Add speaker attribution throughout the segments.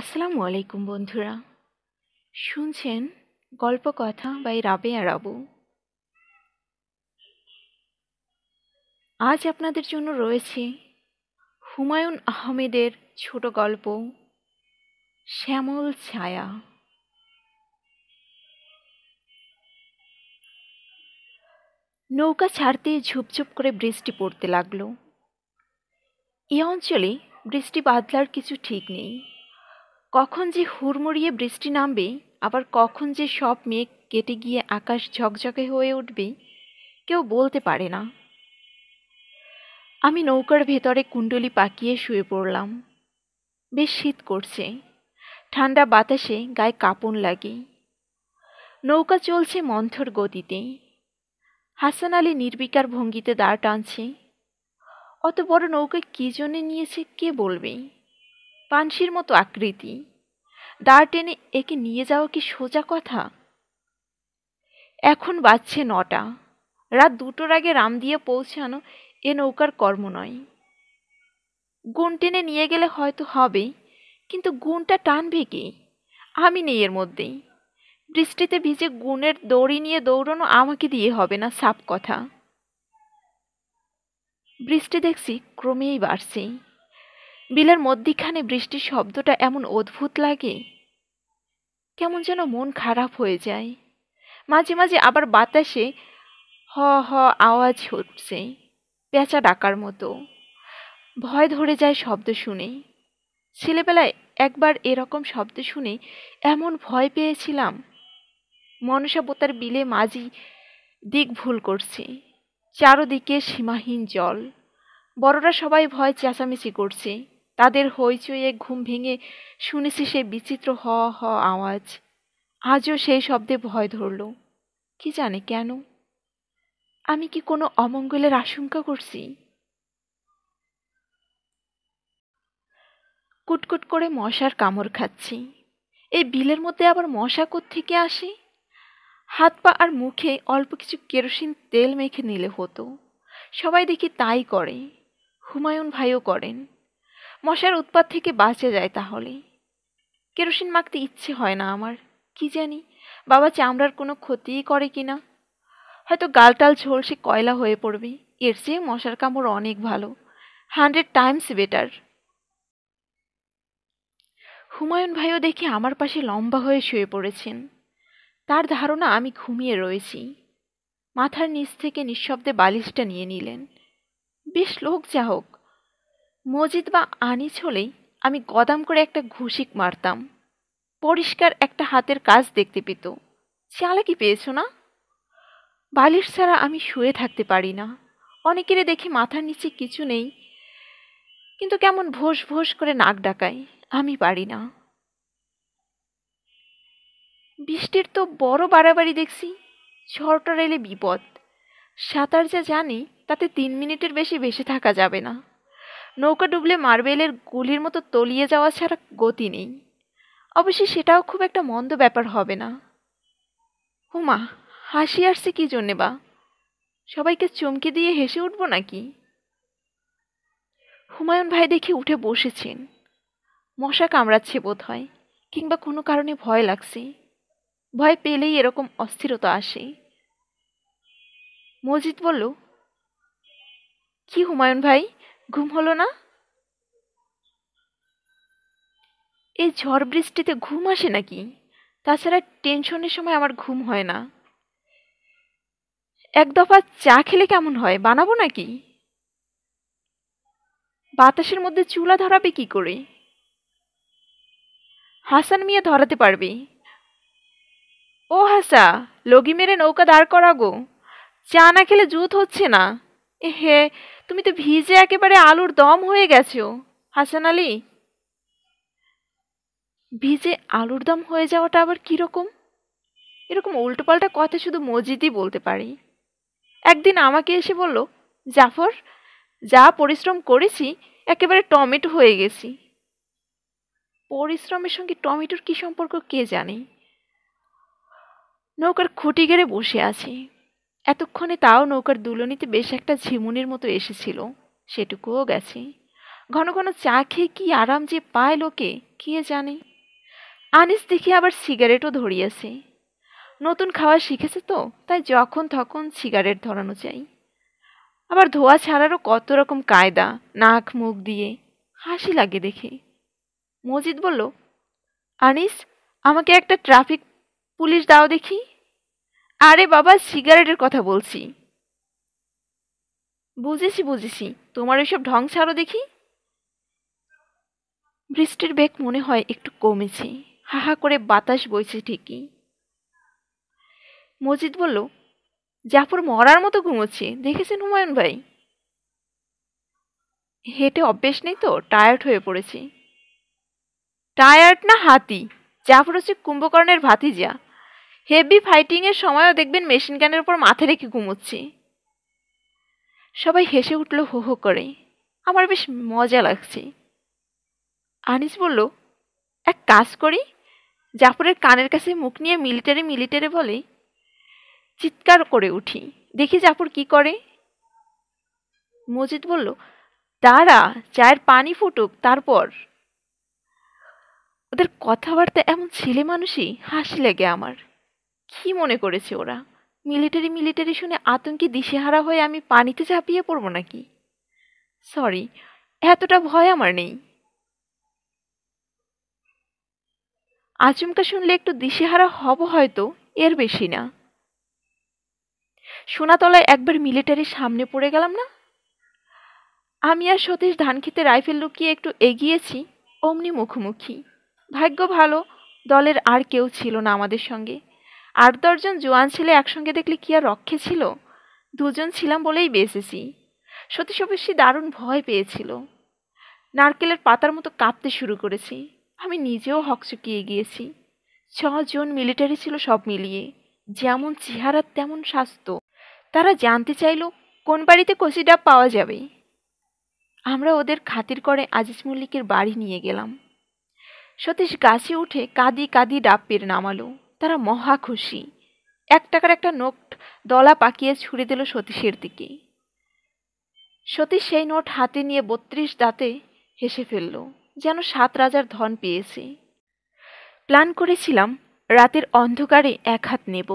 Speaker 1: আসসালামু আলাইকুম বন্ধুরা, শুনছেন গল্প কথা বাই রাবেয়া রাবু। আজ আপনাদের জন্য রয়েছে হুমায়ুন আহমেদের ছোট গল্প শ্যামল ছায়া। নৌকা ছাড়তেই ঝুপঝুপ করে বৃষ্টি পড়তে লাগলো। এ অঞ্চলে বৃষ্টি বাদলার কিছু ঠিক নেই। কখন যে হুড়মুড়িয়ে বৃষ্টি নামবে, আবার কখন যে সব মেঘ কেটে গিয়ে আকাশ ঝকঝকে হয়ে উঠবে, কেউ বলতে পারে না। আমি নৌকার ভেতরে কুণ্ডলি পাকিয়ে শুয়ে পড়লাম। বেশ শীত করছে, ঠান্ডা বাতাসে গায়ে কাঁপন লাগে। নৌকা চলছে মন্থর গতিতে। হাসান আলী নির্বিকার ভঙ্গিতে দাঁড় টানছে। অত বড় নৌকা কি জন্যে নিয়েছে কে বলবে? পানসির মতো আকৃতি, দাঁড় টেনে একে নিয়ে যাওয়া কি সোজা কথা? এখন বাজছে 9টা। রাত 2টোর আগে রামদিয়া পৌঁছানো এ নৌকার কর্ম নয়। গুণ টেনে নিয়ে গেলে হয়তো হবে, কিন্তু গুণটা টানবে কে? আমি নেই এর মধ্যেই। বৃষ্টিতে ভিজে গুণের দড়ি নিয়ে দৌড়ানো আমাকে দিয়ে হবে না, সাপ কথা। বৃষ্টি দেখছি ক্রমেই বাড়ছে। বিলের মধ্যিখানে বৃষ্টির শব্দটা এমন অদ্ভুত লাগে, কেমন যেন মন খারাপ হয়ে যায়। মাঝে মাঝে আবার বাতাসে হ হ আওয়াজ হচ্ছে, পেঁচা ডাকার মতো। ভয় ধরে যায় শব্দ শুনে। ছেলেবেলায় একবার এরকম শব্দ শুনে এমন ভয় পেয়েছিলাম। মনসাবোতার বিলে মাঝি দিক ভুল করছে, চারদিকে সীমাহীন জল। বড়রা সবাই ভয় চেঁচামেচি করছে। তাদের হইচইয়ে ঘুম ভেঙে শুনেছি সেই বিচিত্র হ হ আওয়াজ। আজও সেই শব্দে ভয় ধরল। কি জানে কেন? আমি কি কোনো অমঙ্গলের আশঙ্কা করছি? কুটকুট করে মশার কামড় খাচ্ছি। এই বিলের মধ্যে আবার মশা কোত্থেকে আসে? হাত পা আর মুখে অল্প কিছু কেরোসিন তেল মেখে নিলে হতো। সবাই দেখি তাই করে। হুমায়ুন ভাইও করেন। মশার উৎপাত থেকে বাঁচা যায় তাহলে। কেরোসিন মাখতে ইচ্ছে হয় না আমার। কি জানি বাবা চামড়ার কোনো ক্ষতিই করে কিনা। হয়তো গালটাল ঝলসে কয়লা হয়ে পড়বে। এর চেয়ে মশার কামড় অনেক ভালো, 100 টাইমস বেটার। হুমায়ুন ভাইও দেখি আমার পাশে লম্বা হয়ে শুয়ে পড়েছেন। তার ধারণা আমি ঘুমিয়ে রয়েছি। মাথার নিচ থেকে নিঃশব্দে বালিশটা নিয়ে নিলেন। বেশ লোক যা হোক। মজিদ বা আনিস হলেই আমি গদাম করে একটা ঘুষিক মারতাম। পরিষ্কার একটা হাতের কাজ দেখতে পেত। চালাকি পেয়েছ না? বালিশ ছাড়া আমি শুয়ে থাকতে পারি না। অনেকেরে দেখি মাথার নিচে কিছু নেই, কিন্তু কেমন ভোস ভোস করে নাক ডাকায়। আমি পারি না। বৃষ্টির তো বড় বাড়াবাড়ি দেখছি। ঝড়টা এলে বিপদ। সাঁতার যা জানি তাতে 3 মিনিটের বেশি ভেসে থাকা যাবে না। নৌকা ডুবলে মার্বেলের গুলির মতো তলিয়ে যাওয়া ছাড়া গতি নেই। অবশ্যই সেটাও খুব একটা মন্দ ব্যাপার হবে না। হুমা, হাসি আসছে কি জন্যে বা? সবাইকে চমকে দিয়ে হেসে উঠব নাকি? হুমায়ুন ভাই দেখে উঠে বসেছেন। মশা কামড়াচ্ছে বোধ হয়, কিংবা কোনো কারণে ভয় লাগছে। ভয় পেলেই এরকম অস্থিরতা আসে। মজিদ বলল, কি হুমায়ুন ভাই, ঘুম হলো না? এই ঝড় বৃষ্টিতে ঘুম আসে নাকি? তাছাড়া টেনশনের সময় আমার ঘুম হয় না। এক দফা চা খেলে কেমন হয়, বানাবো নাকি? বাতাসের মধ্যে চুলা ধরাবে কি করে? হাসান মিয়া ধরাতে পারবে। ও হাসা, লগি মেরে নৌকা দাঁড় করাগো। চা না খেলে জুত হচ্ছে না। হে, তুমি তো ভিজে একেবারে আলুর দম হয়ে গেছো। হাসান আলী, ভিজে আলুর দম হয়ে যাওয়াটা আবার কিরকম? এরকম উল্টোপাল্টা কথা শুধু মজিদই বলতে পারি। একদিন আমাকে এসে বলল, জাফর, যা পরিশ্রম করেছি একেবারে টমেটো হয়ে গেছি। পরিশ্রমের সঙ্গে টমেটোর কি সম্পর্ক কে জানে। নৌকার খুঁটি গেড়ে বসে আছি। এতক্ষণে তাও নৌকার দুলনিতে বেশ একটা ঝিমুনির মতো এসেছিল, সেটুকুও গেছে। ঘন ঘন চা খেয়ে কি আরাম যে পায় লোকে, কে জানে। আনিস দেখি আবার সিগারেটও ধরিয়েছে। নতুন খাওয়া শিখেছে তো, তাই যখন তখন সিগারেট ধরানো চাই। আবার ধোয়া ছাড়ারও কত রকম কায়দা, নাক মুখ দিয়ে। হাসি লাগে দেখে। মজিদ বলল, আনিস, আমাকে একটা ট্রাফিক পুলিশ দাও দেখি। আরে বাবা, সিগারেটের কথা বলছি। বুঝেছি বুঝেছি, তোমার এসব ঢং ছাড়ো দেখি। বৃষ্টির বেগ মনে হয় একটু কমেছে। হাহা করে বাতাস বইছে ঠিকই। মজিদ বলল, জাফর মরার মতো ঘুমোচ্ছে, দেখেছেন হুমায়ুন ভাই? হেঁটে অভ্যেস নেই তো, টায়ার্ড হয়ে পড়েছি। টায়ার্ড না হাতি। জাফর হচ্ছে কুম্ভকর্ণের ভাতিজা। হেভি ফাইটিং এর সময়ও দেখবেন মেশিন গানের উপর মাথা রেখে ঘুমোচ্ছে। সবাই হেসে উঠল হো হো করে। আমার বেশ মজা লাগছে। আনিস বলল, এক কাজ করি। জাফরের কানের কাছে মুখ নিয়ে মিলিটারি মিলিটারি বলে চিৎকার করে উঠি, দেখি জাফর কি করে। মজিদ বলল, দাঁড়া, চায়ের পানি ফুটুক তারপর। ওদের কথাবার্তা এমন ছেলে মানুষই, হাসি লাগে আমার। কি মনে করেছে ওরা? মিলিটারি মিলিটারি শুনে আতঙ্কে দিশেহারা হয়ে আমি পানিতে ঝাঁপিয়ে পড়ব নাকি? সরি, এতটা ভয় আমার নেই। আচমকা শুনলে একটু দিশেহারা হব হয়তো, এর বেশি না। সোনাতলায় একবার মিলিটারির সামনে পড়ে গেলাম না? আমি আর সতীশ ধান খেতে রাইফেল লুকিয়ে একটু এগিয়েছি, অমনি মুখোমুখি। ভাগ্য ভালো, দলের আর কেউ ছিল না আমাদের সঙ্গে। ৮-১০ জন জোয়ান ছেলে একসঙ্গে দেখলে কি আর রক্ষে ছিল? দুজন ছিলাম বলেই বেঁচেছি। সতীশ অবশ্যই দারুণ ভয় পেয়েছিল। নারকেলের পাতার মতো কাঁপতে শুরু করেছি। আমি নিজেও হকচকিয়ে গিয়েছি। ৬ জন মিলিটারি ছিল সব মিলিয়ে। যেমন চেহারা তেমন স্বাস্থ্য। তারা জানতে চাইল কোন বাড়িতে কচি ডাব পাওয়া যাবে। আমরা ওদের খাতির করে আজিজ মল্লিকের বাড়ি নিয়ে গেলাম। সতীশ গাছে উঠে কাঁদি কাঁদি ডাব পেরে নামালো। তারা মহা খুশি। ১ টাকার একটা নোট দলা পাকিয়ে ছুড়ে দিল সতীশের দিকে। সতীশ সেই নোট হাতে নিয়ে ৩২ দাঁতে হেসে ফেলল, যেন ৭ রাজার ধন পেয়েছে। প্ল্যান করেছিলাম রাতের অন্ধকারে ১ হাত নেব,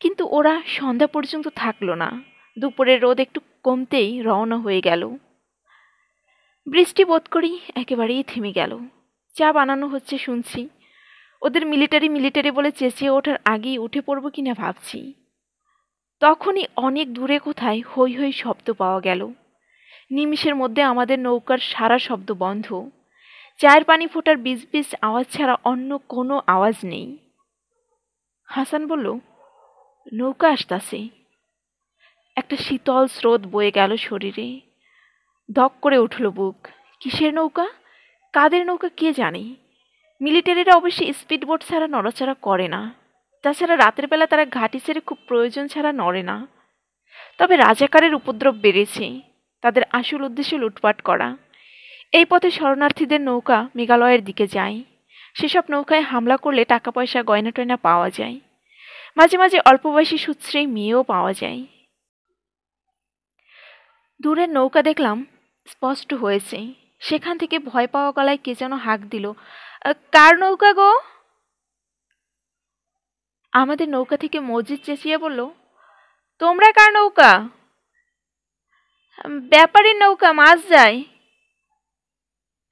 Speaker 1: কিন্তু ওরা সন্ধ্যা পর্যন্ত থাকলো না। দুপুরের রোদ একটু কমতেই রওনা হয়ে গেল। বৃষ্টি বোধ করি একেবারেই থেমে গেল। চা বানানো হচ্ছে শুনছি। ওদের মিলিটারি মিলিটারি বলে চেঁচিয়ে ওঠার আগেই উঠে পড়ব কিনা ভাবছি। তখনই অনেক দূরে কোথায় হৈ হৈ শব্দ পাওয়া গেল। নিমিষের মধ্যে আমাদের নৌকার সারা শব্দ বন্ধ। চায়ের পানি ফোটার বিজ বিজ আওয়াজ ছাড়া অন্য কোনো আওয়াজ নেই। হাসান বলল, নৌকা আসতাছে। একটা শীতল স্রোত বয়ে গেল শরীরে। ধক করে উঠল বুক। কিসের নৌকা, কাদের নৌকা কে জানে। মিলিটারিরা অবশ্যই স্পিড বোট ছাড়া নড়াচড়া করে না। তাছাড়া রাতের বেলা তারা ঘাঁটি ছেড়ে খুব প্রয়োজন ছাড়া নড়ে না। তবে রাজাকারের উপদ্রব বেড়েছে। তাদের আসল উদ্দেশ্য লুটপাট করা। এই পথে শরণার্থীদের নৌকা মেঘালয়ের দিকে যায়। সেসব নৌকায় হামলা করলে টাকা পয়সা গয়না টয়না পাওয়া যায়। মাঝে মাঝে অল্পবয়সী সুশ্রী মেয়েও পাওয়া যায়। দূরের নৌকা দেখলাম, স্পষ্ট হয়েছে। সেখান থেকে ভয় পাওয়া গলায় কে যেন হাঁক দিল, কার নৌকা গো? আমাদের নৌকা থেকে মসজিদ চেঁচিয়ে বলল, তোমরা কার নৌকা? ব্যাপারীর নৌকা, মাছ যায়।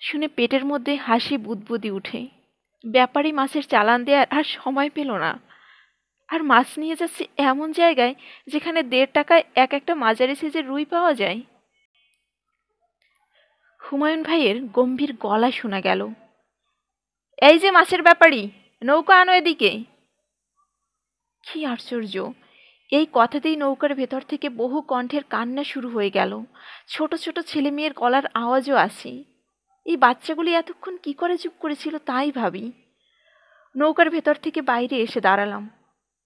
Speaker 1: শুনে পেটের মধ্যে হাসি বুদবুদি উঠে। ব্যাপারী মাছের চালান দেওয়ার আর সময় পেল না। আর মাছ নিয়ে যাচ্ছে এমন জায়গায় যেখানে ১.৫ টাকায় এক একটা মাঝারি সাইজের রুই পাওয়া যায়। হুমায়ুন ভাইয়ের গম্ভীর গলা শোনা গেল, এই যে মাছের ব্যাপারী, নৌকা আনো এদিকে। কি আশ্চর্য! এই কথাতেই নৌকার ভেতর থেকে বহু কণ্ঠের কান্না শুরু হয়ে গেল। ছোট ছোট ছেলে মেয়ের গলার আওয়াজও আসে। এই বাচ্চাগুলি এতক্ষণ কি করে চুপ করেছিল তাই ভাবি। নৌকার ভেতর থেকে বাইরে এসে দাঁড়ালাম।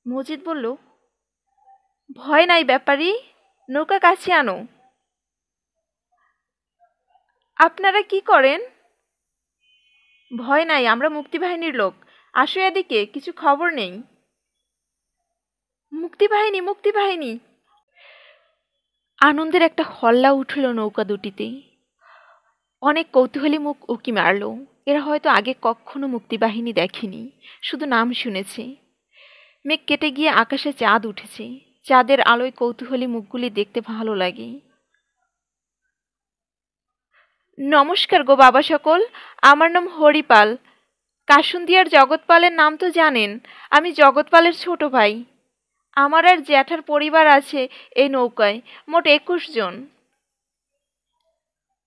Speaker 1: মজিদ বলল, ভয় নাই ব্যাপারী, নৌকা কাছে আনো। আপনারা কি করেন? ভয় নাই, আমরা মুক্তিবাহিনীর লোক। আসো এদিকে, কিছু খবর নেই। মুক্তিবাহিনী, মুক্তিবাহিনী! আনন্দের একটা হল্লা উঠল নৌকা দুটিতে। অনেক কৌতূহলী মুখ উঁকি মারল। এরা হয়তো আগে কখনো মুক্তিবাহিনী দেখেনি, শুধু নাম শুনেছে। মেঘ কেটে গিয়ে আকাশে চাঁদ উঠেছে। চাঁদের আলোয় কৌতূহলী মুখগুলি দেখতে ভালো লাগে। নমস্কার গো বাবা সকল, আমার নাম হরিপাল। কাসুন্দিয়ার জগৎপালের নাম তো জানেন, আমি জগৎপালের ছোট ভাই। আমার আর জ্যাঠার পরিবার আছে এই নৌকায়, মোট 21 জন।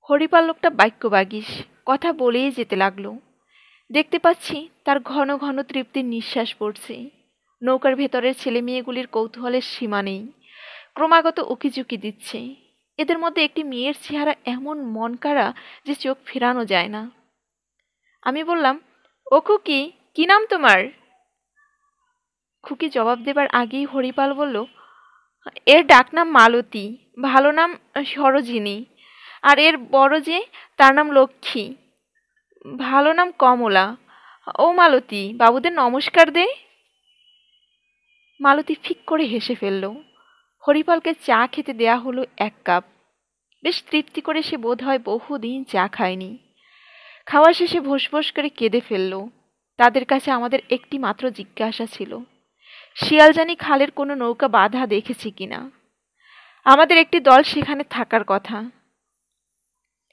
Speaker 1: হরিপাল লোকটা বাক্যবাগীশ, কথা বলেই যেতে লাগলো। দেখতে পাচ্ছি তার ঘন ঘন তৃপ্তির নিঃশ্বাস পড়ছে। নৌকার ভেতরের ছেলে মেয়েগুলির কৌতূহলের সীমা নেই, ক্রমাগত উকিঝুঁকি দিচ্ছে। এদের মধ্যে একটি মেয়ের চেহারা এমন মনকাড়া যে চোখ ফেরানো যায় না। আমি বললাম, ও খুকি, কি নাম তোমার? খুকি জবাব দেবার আগেই হরিপাল বলল, এর ডাকনাম মালতী, ভালো নাম সরোজিনী। আর এর বড় যে, তার নাম লক্ষ্মী, ভালো নাম কমলা। ও মালতী, বাবুদের নমস্কার দে। মালতী ফিক করে হেসে ফেলল। হরিপালকে চা খেতে দেয়া হলো 1 কাপ। বেশ তৃপ্তি করে সে বোধ হয় বহুদিন চা খায়নি। খাওয়া শেষে ভোঁস করে কেঁদে ফেলল। তাদের কাছে আমাদের একটি মাত্র জিজ্ঞাসা ছিল, শিয়ালজানি খালের কোনো নৌকা বাঁধা দেখেছি কিনা। আমাদের একটি দল সেখানে থাকার কথা,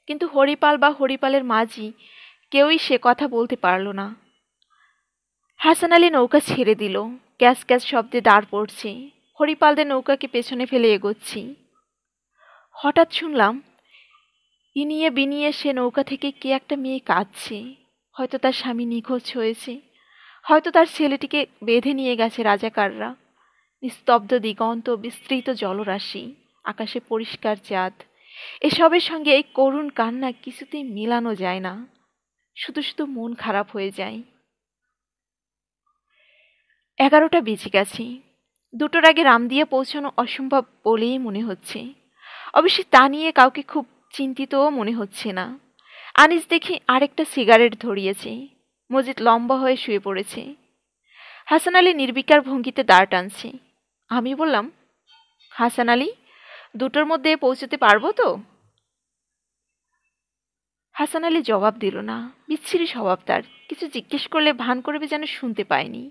Speaker 1: কিন্তু হরিপাল বা হরিপালের মাঝি কেউই সে কথা বলতে পারল না। হাসান আলী নৌকা ছেড়ে দিল। ক্যাস ক্যাস শব্দে দাঁড় পড়ছে। হরিপালদের নৌকাকে পেছনে ফেলে এগোচ্ছি। হঠাৎ শুনলাম ইনিয়ে বিনিয়ে সে নৌকা থেকে কে একটা মেয়ে কাঁদছে। হয়তো তার স্বামী নিখোঁজ হয়েছে, হয়তো তার ছেলেটিকে বেঁধে নিয়ে গেছে রাজাকাররা। নিস্তব্ধ দিগন্ত, বিস্তৃত জলরাশি, আকাশে পরিষ্কার চাঁদ, এসবের সঙ্গে এই করুণ কান্না কিছুতেই মেলানো যায় না। শুধু শুধু মন খারাপ হয়ে যায়। 11টা বেজে গেছে। 2টোর আগে রামদিয়া পৌঁছানো অসম্ভব বলেই মনে হচ্ছে। অবশ্যই তা নিয়ে কাউকে খুব চিন্তিতও মনে হচ্ছে না। আনিস দেখি আরেকটা সিগারেট ধরিয়েছে। মজিদ লম্বা হয়ে শুয়ে পড়েছে। হাসান আলী নির্বিকার ভঙ্গিতে দাঁড় টানছে। আমি বললাম, হাসান আলী, 2টোর মধ্যে পৌঁছতে পারবো তো? হাসান আলী জবাব দিল না। বিচ্ছিরি স্বভাব তার। কিছু জিজ্ঞেস করলে ভান করবে যেন শুনতে পায়নি।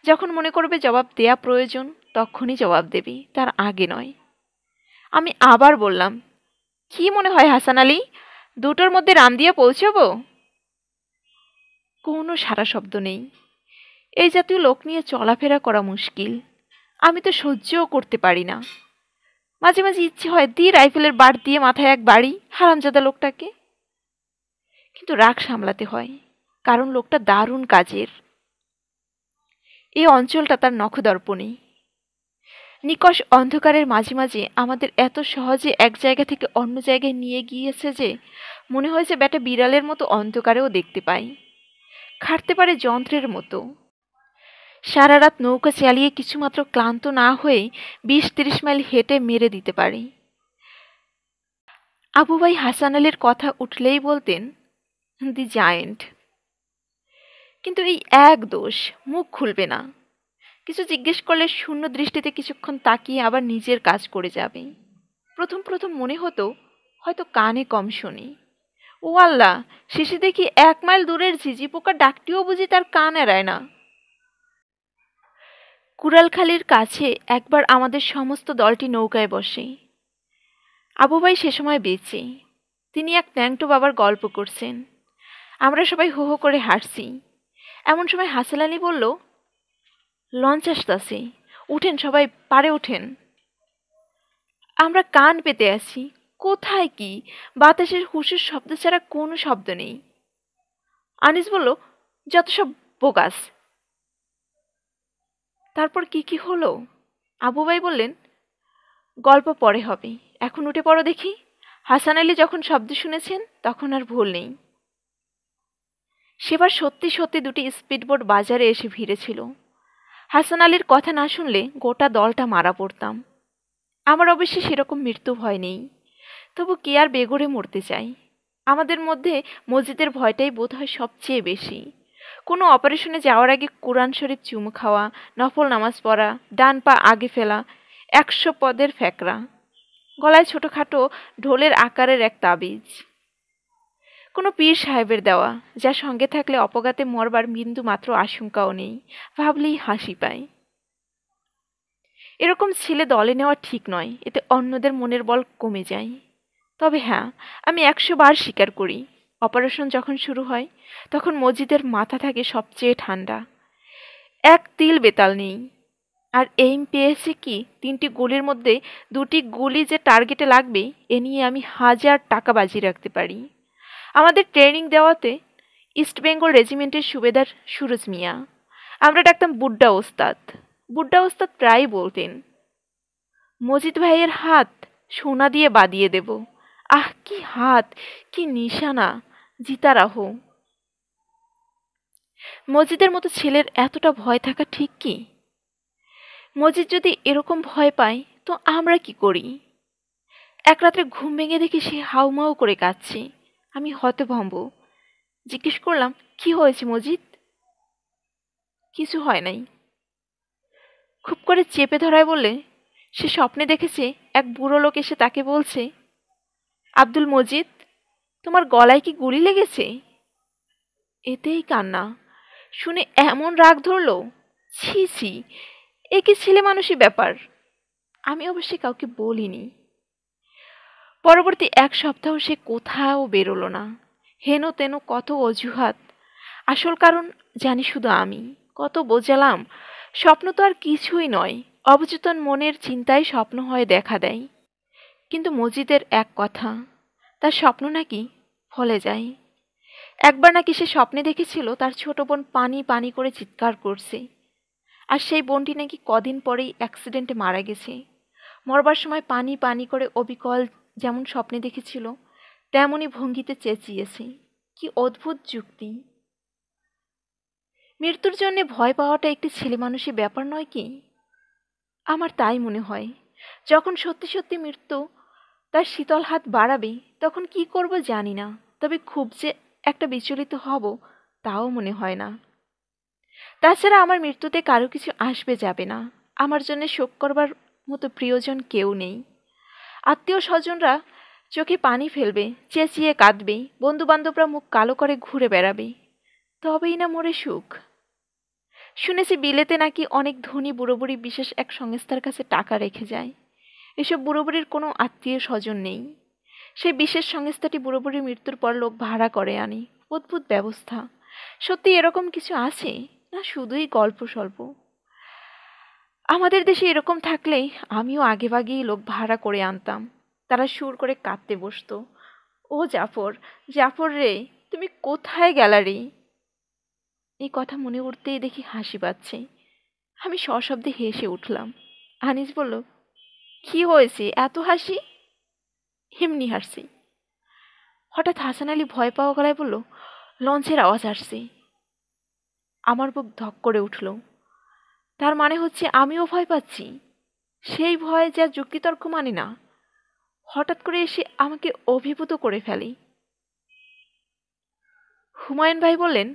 Speaker 1: যখন মনে করবে জবাব দেয়া প্রয়োজন, তখনই জবাব দেবে, তার আগে নয়। আমি আবার বললাম, কি মনে হয় হাসান আলী, 2টোর মধ্যে রামদিয়া পৌঁছবো? কোনো সারা শব্দ নেই। এই জাতীয় লোক নিয়ে চলাফেরা করা মুশকিল। আমি তো সহ্যও করতে পারি না। মাঝে মাঝে ইচ্ছে হয় রাইফেলের বাট দিয়ে মাথায় এক বাড়ি, হারামজাদা লোকটাকে। কিন্তু রাগ সামলাতে হয়, কারণ লোকটা দারুণ কাজের। এই অঞ্চলটা তার নখদর্পণে। নিকষ অন্ধকারের মাঝে মাঝে আমাদের এত সহজে এক জায়গা থেকে অন্য জায়গায় নিয়ে গিয়েছে যে মনে হয়েছে ব্যাটা বিড়ালের মতো অন্ধকারেও দেখতে পাই, খাটতে পারে যন্ত্রের মতো। সারা রাত নৌকা চালিয়ে কিছুমাত্র ক্লান্ত না হয়ে 20-30 মাইল হেঁটে মেরে দিতে পারে। আবু ভাই হাসান আলীর কথা উঠলেই বলতেন, দি জায়েন্ট। কিন্তু এই এক দোষ, মুখ খুলবে না। কিছু জিজ্ঞেস করলে শূন্য দৃষ্টিতে কিছুক্ষণ তাকিয়ে আবার নিজের কাজ করে যাবে। প্রথম প্রথম মনে হতো হয়তো কানে কম শুনি। ও আল্লাহ, শেষে দেখি 1 মাইল দূরের ঝিঝি পোকার ডাকটিও বুঝি তার কান এড়ায় না। কুড়ালখালির কাছে একবার আমাদের সমস্ত দলটি নৌকায় বসে। আবু ভাই সে সময় বেঁচে। তিনি এক ন্যাংটো বাবার গল্প করছেন। আমরা সবাই হো হো করে হাসছি। এমন সময় হাসান আলী বলল, লঞ্চ আসতাছে, উঠেন সবাই, পারে ওঠেন। আমরা কান পেতে আছি, কোথায় কি, বাতাসের হুশের শব্দ ছাড়া কোনো শব্দ নেই। আনিস বলল, যত সব বোগাস। তারপর কি কি হলো? আবু ভাই বললেন, গল্প পরে হবে, এখন উঠে পড়ো দেখি। হাসান আলী যখন শব্দ শুনেছেন তখন আর ভুল নেই। সেবার সত্যি সত্যি 2টি স্পিডবোট বাজারে এসে ভিড়েছিল। হাসান আলীর কথা না শুনলে গোটা দলটা মারা পড়তাম। আমার অবশ্যই সেরকম মৃত্যু ভয় নেই, তবু কে আর বেঘরে মরতে চাই। আমাদের মধ্যে মসজিদের ভয়টাই বোধ হয় সবচেয়ে বেশি। কোনো অপারেশনে যাওয়ার আগে কোরআন শরীফ চুমু খাওয়া, নফল নামাজ পড়া, ডান পা আগে ফেলা, 100 পদের ফ্যাকরা, গলায় ছোটোখাটো ঢোলের আকারের এক তাবিজ। কোনো পীর সাহেবের দেওয়া, যা সঙ্গে থাকলে অপঘাতে মরবার বিন্দু মাত্র আশঙ্কাও নেই, ভাবলেই হাসি পায়। এরকম ছেলে দলে নেওয়া ঠিক নয়, এতে অন্যদের মনের বল কমে যায়। তবে হ্যাঁ, আমি 100 বার স্বীকার করি, অপারেশন যখন শুরু হয় তখন মজিদের মাথা থাকে সবচেয়ে ঠান্ডা। এক তিল বেতাল নেই। আর এইম পেয়েছে কি 3টি গুলির মধ্যে 2টি গুলি যে টার্গেটে লাগবে এ নিয়ে আমি 1000 টাকা বাজি রাখতে পারি। আমাদের ট্রেনিং দেওয়াতে ইস্ট বেঙ্গল রেজিমেন্টের সুবেদার সুরজ মিয়া, আমরা ডাকতাম বুড্ডা ওস্তাদ। বুড্ডা ওস্তাদ প্রায়ই বলতেন, মজিদ ভাইয়ের হাত সোনা দিয়ে বাঁধিয়ে দেব। আহ, কি হাত, কি নিশানা, জিতারাহ। মজিদের মতো ছেলের এতটা ভয় থাকা ঠিক কি? মজিদ যদি এরকম ভয় পায় তো আমরা কি করি? এক রাত্রে ঘুম ভেঙে দেখি সে হাউমাউ করে কাঁদছে। আমি হতভম্ব। জিজ্ঞেস করলাম, কি হয়েছে মজিদ? কিছু হয় নাই। খুব করে চেপে ধরায় বললে, সে স্বপ্নে দেখেছে এক বুড়ো লোক এসে তাকে বলছে, আব্দুল মজিদ, তোমার গলায় কি গুলি লেগেছে? এতেই কান্না। শুনে এমন রাগ ধরল, ছি ছি, এ কি ছেলে মানুষই ব্যাপার। আমি অবশ্যই কাউকে বলিনি। পরবর্তী 1 সপ্তাহ সে কোথাও বেরোলো না। হেন তেন কত অজুহাত, আসল কারণ জানি শুধু আমি। কত বোঝালাম, স্বপ্ন তো আর কিছুই নয়, অবচেতন মনের চিন্তায় স্বপ্ন হয়ে দেখা দেয়। কিন্তু মজিদের এক কথা, তার স্বপ্ন নাকি ফলে যায়। একবার নাকি সে স্বপ্নে দেখেছিল তার ছোট বোন পানি পানি করে চিৎকার করছে, আর সেই বোনটি নাকি কদিন পরেই অ্যাক্সিডেন্টে মারা গেছে। মরবার সময় পানি পানি করে অবিকল যেমন স্বপ্নে দেখেছিল তেমনই ভঙ্গিতে চেঁচিয়েছে। কি অদ্ভুত যুক্তি! মৃত্যুর জন্যে ভয় পাওয়াটা একটি ছেলেমানুষি ব্যাপার নয় কি? আমার তাই মনে হয়। যখন সত্যি সত্যি মৃত্যু তার শীতল হাত বাড়াবে তখন কি করব জানি না, তবে খুব যে একটা বিচলিত হব তাও মনে হয় না। তাছাড়া আমার মৃত্যুতে কারো কিছু আসবে যাবে না। আমার জন্য শোক করবার মতো প্রিয়জন কেউ নেই। আত্মীয় স্বজনরা চোখে পানি ফেলবে, চেঁচিয়ে কাঁদবে, বন্ধুবান্ধবরা মুখ কালো করে ঘুরে বেড়াবে, তবেই না মরে সুখ। শুনেছি বিলেতে নাকি অনেক ধনী বুড়ো বুড়ি বিশেষ এক সংস্থার কাছে টাকা রেখে যায়। এসব বুড়ো বুড়ির কোনো আত্মীয় স্বজন নেই। সেই বিশেষ সংস্থাটি বুড়ো বুড়ির মৃত্যুর পর লোক ভাড়া করে আনে। অদ্ভুত ব্যবস্থা। সত্যি এরকম কিছু আছে, না শুধুই গল্প স্বল্প? আমাদের দেশে এরকম থাকলে আমিও আগেভাগেই লোক ভাড়া করে আনতাম। তারা সুর করে কাঁদতে বসতো, ও জাফর, জাফর রে, তুমি কোথায় গেলা রে? এই কথা মনে উঠতেই দেখি হাসি পাচ্ছে। আমি সশব্দে হেসে উঠলাম। আনিস বলল, কি হয়েছে এত হাসি? এমনি হাসছি। হঠাৎ হাসান আলী ভয় পাওয়া গলায় বলল, লঞ্চের আওয়াজ আসছে। আমার বুক ধক করে উঠল। তার মানে হচ্ছে আমিও ভয় পাচ্ছি। সেই ভয় যা যুক্তিতর্ক মানে না, হঠাৎ করে এসে আমাকে অভিভূত করে ফেলে। হুমায়ুন ভাই বললেন,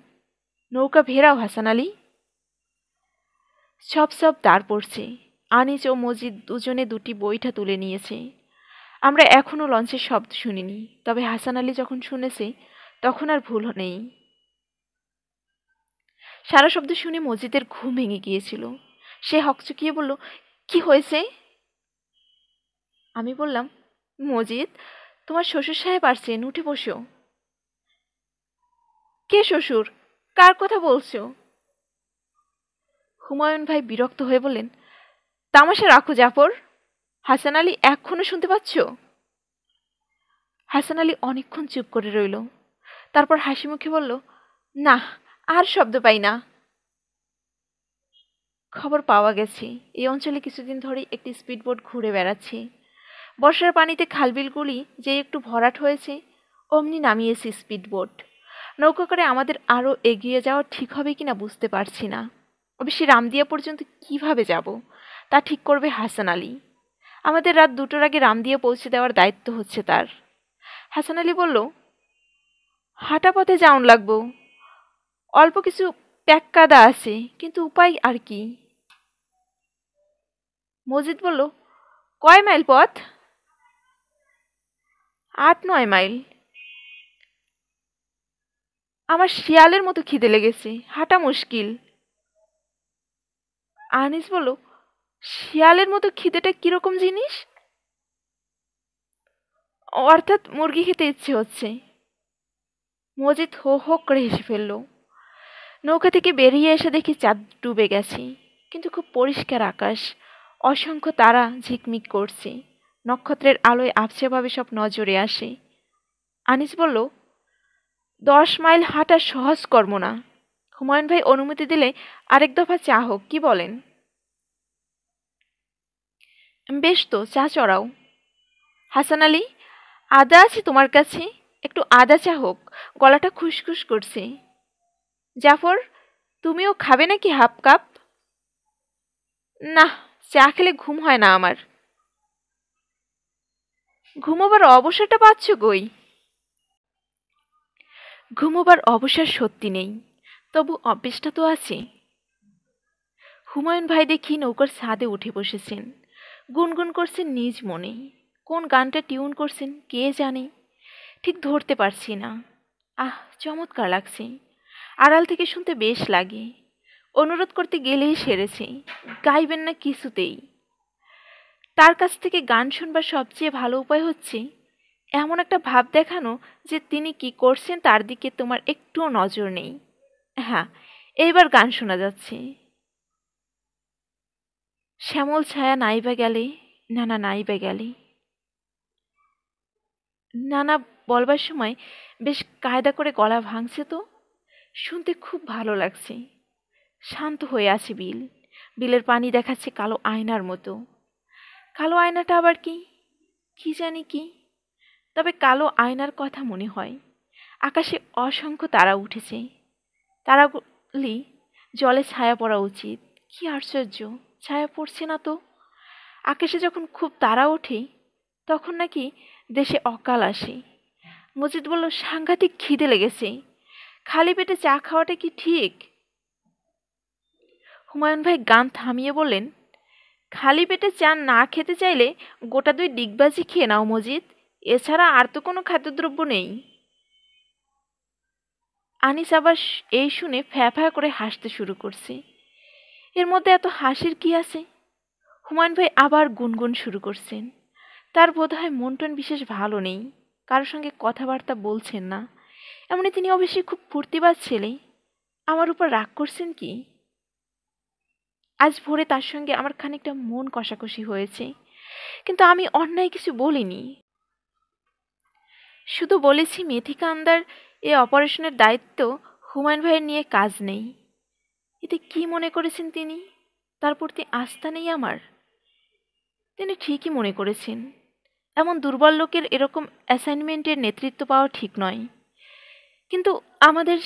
Speaker 1: নৌকা ভেরাও হাসান আলী। সব সব দাঁড় পড়ছে। আনিস ও মজিদ দুজনে 2টি বৈঠা তুলে নিয়েছে। আমরা এখনো লঞ্চের শব্দ শুনিনি, তবে হাসান আলী যখন শুনেছে তখন আর ভুল নেই। সারা শব্দ শুনে মজিদের ঘুম ভেঙে গিয়েছিল। সে হকচকিয়ে বলল, কি হয়েছে? আমি বললাম, মজিদ, তোমার শ্বশুর সাহেব আসছেন, উঠে বসো। কে শ্বশুর? কার কথা বলছো? হুমায়ুন ভাই বিরক্ত হয়ে বললেন, তামাশা রাখো জাফর। হাসান আলী এখনো শুনতে পাচ্ছ? হাসান আলী অনেকক্ষণ চুপ করে রইল, তারপর হাসি মুখে বলল, না, আর শব্দ পাই না। খবর পাওয়া গেছে এই অঞ্চলে কিছুদিন ধরেই একটি স্পিডবোট ঘুরে বেড়াচ্ছে। বর্ষার পানিতে খালবিলগুলি যে একটু ভরাট হয়েছে অমনি নামিয়েছে স্পিডবোট। নৌকা করে আমাদের আরও এগিয়ে যাওয়া ঠিক হবে কিনা বুঝতে পারছি না। অবশ্যই রামদিয়া পর্যন্ত কিভাবে যাব তা ঠিক করবে হাসান আলী। আমাদের রাত 2টোর আগে রামদিয়া পৌঁছে দেওয়ার দায়িত্ব হচ্ছে তার। হাসান আলী বলল, হাঁটা পথে যাওন লাগবো। অল্প কিছু প্যাক কাদা আছে, কিন্তু উপায় আর কি? মজিদ বলল, কয় মাইল পথ? 8-9 মাইল। আমার শিয়ালের মতো খিদে লেগেছে, হাঁটা মুশকিল। আনিস বলল, শিয়ালের মতো খিদেটা কিরকম জিনিস? অর্থাৎ মুরগি খেতে ইচ্ছে হচ্ছে। মজিদ হো হো করে হেসে ফেলল। নৌকা থেকে বেরিয়ে এসে দেখি চাঁদ ডুবে গেছে, কিন্তু খুব পরিষ্কার আকাশ, অসংখ্য তারা ঝিকমিক করছে, নক্ষত্রের আলোয় আবছাভাবে সব নজরে আসে। আনিস বলল, 10 মাইল হাঁটা সহজ কর্ম না। হুমায়ুন ভাই অনুমতি দিলে আরেক দফা চা হোক, কি বলেন? বেশ তো, চা চড়াও। হাসান আলী, আদা আছে তোমার কাছে? একটু আদা চা হোক, গলাটা খুসখুস করছে। জাফর, তুমিও খাবে নাকি হাফ কাপ? না, চা খেলে ঘুম হয় না আমার। ঘুমোবার অবসরটা পাচ্ছ কই? ঘুমোবার অবসর সত্যি নেই, তবু অভ্যেসটা তো আছে। হুমায়ুন ভাই দেখি নৌকার ছাদে উঠে বসেছেন, গুনগুন করছেন নিজ মনে। কোন গানটা টিউন করছেন কে জানে, ঠিক ধরতে পারছি না। আহ, চমৎকার লাগছে, আড়াল থেকে শুনতে বেশ লাগে। অনুরোধ করতে গেলেই সেরেছে, গাইবেন না কিছুতেই। তার কাছ থেকে গান শুনবার সবচেয়ে ভালো উপায় হচ্ছে এমন একটা ভাব দেখানো যে তিনি কি করছেন তার দিকে তোমার একটুও নজর নেই। হ্যাঁ, এইবার গান শোনা যাচ্ছে। শ্যামল ছায়া নাইবা গেলে, নানা নাইবা গেলে। নানা বলবার সময় বেশ কায়দা করে গলা ভাঙছে তো, শুনতে খুব ভালো লাগছে। শান্ত হয়ে আছে বিল, বিলের পানি দেখাচ্ছে কালো আয়নার মতো। কালো আয়নাটা আবার কি, কি জানি কি, তবে কালো আয়নার কথা মনে হয়। আকাশে অসংখ্য তারা উঠেছে, তারাগুলি জলে ছায়া পড়া উচিত। কি আশ্চর্য, ছায়া পড়ছে না তো। আকাশে যখন খুব তারা ওঠে তখন নাকি দেশে অকাল আসে। মজিদ বলল, সাংঘাতিক খিদে লেগেছে, খালি পেটে চা খাওয়াটা কি ঠিক? হুমায়ুন ভাই গান থামিয়ে বললেন, খালি পেটে চা না খেতে চাইলে গোটা 2 ডিগবাজি খেয়ে নাও মজিদ, এছাড়া আর তো কোনো খাদ্যদ্রব্য নেই। আনিস আবার এই শুনে ফ্যাঁ ফ্যাঁ করে হাসতে শুরু করছে। এর মধ্যে এত হাসির কি আছে? হুমায়ুন ভাই আবার গুনগুন শুরু করছেন। তার বোধহয় মন টন বিশেষ ভালো নেই, কারোর সঙ্গে কথাবার্তা বলছেন না। এমনি তিনি অবশ্যই খুব ফুর্তিবাজ ছেলে। আমার উপর রাগ করছেন কি? আজ ভোরে তার সঙ্গে আমার খানিকটা মন কষাকষি হয়েছে, কিন্তু আমি অন্যায় কিছু বলিনি। শুধু বলেছি মেথিকা আন্দার এ অপারেশনের দায়িত্ব হুমায়ুন ভাইয়ের নিয়ে কাজ নেই। এতে কি মনে করেছেন তিনি? তার প্রতি আস্থা নেই আমার? তিনি ঠিকই মনে করেছেন। এমন দুর্বল লোকের এরকম অ্যাসাইনমেন্টের নেতৃত্ব পাওয়া ঠিক নয়। কিন্তু আমাদের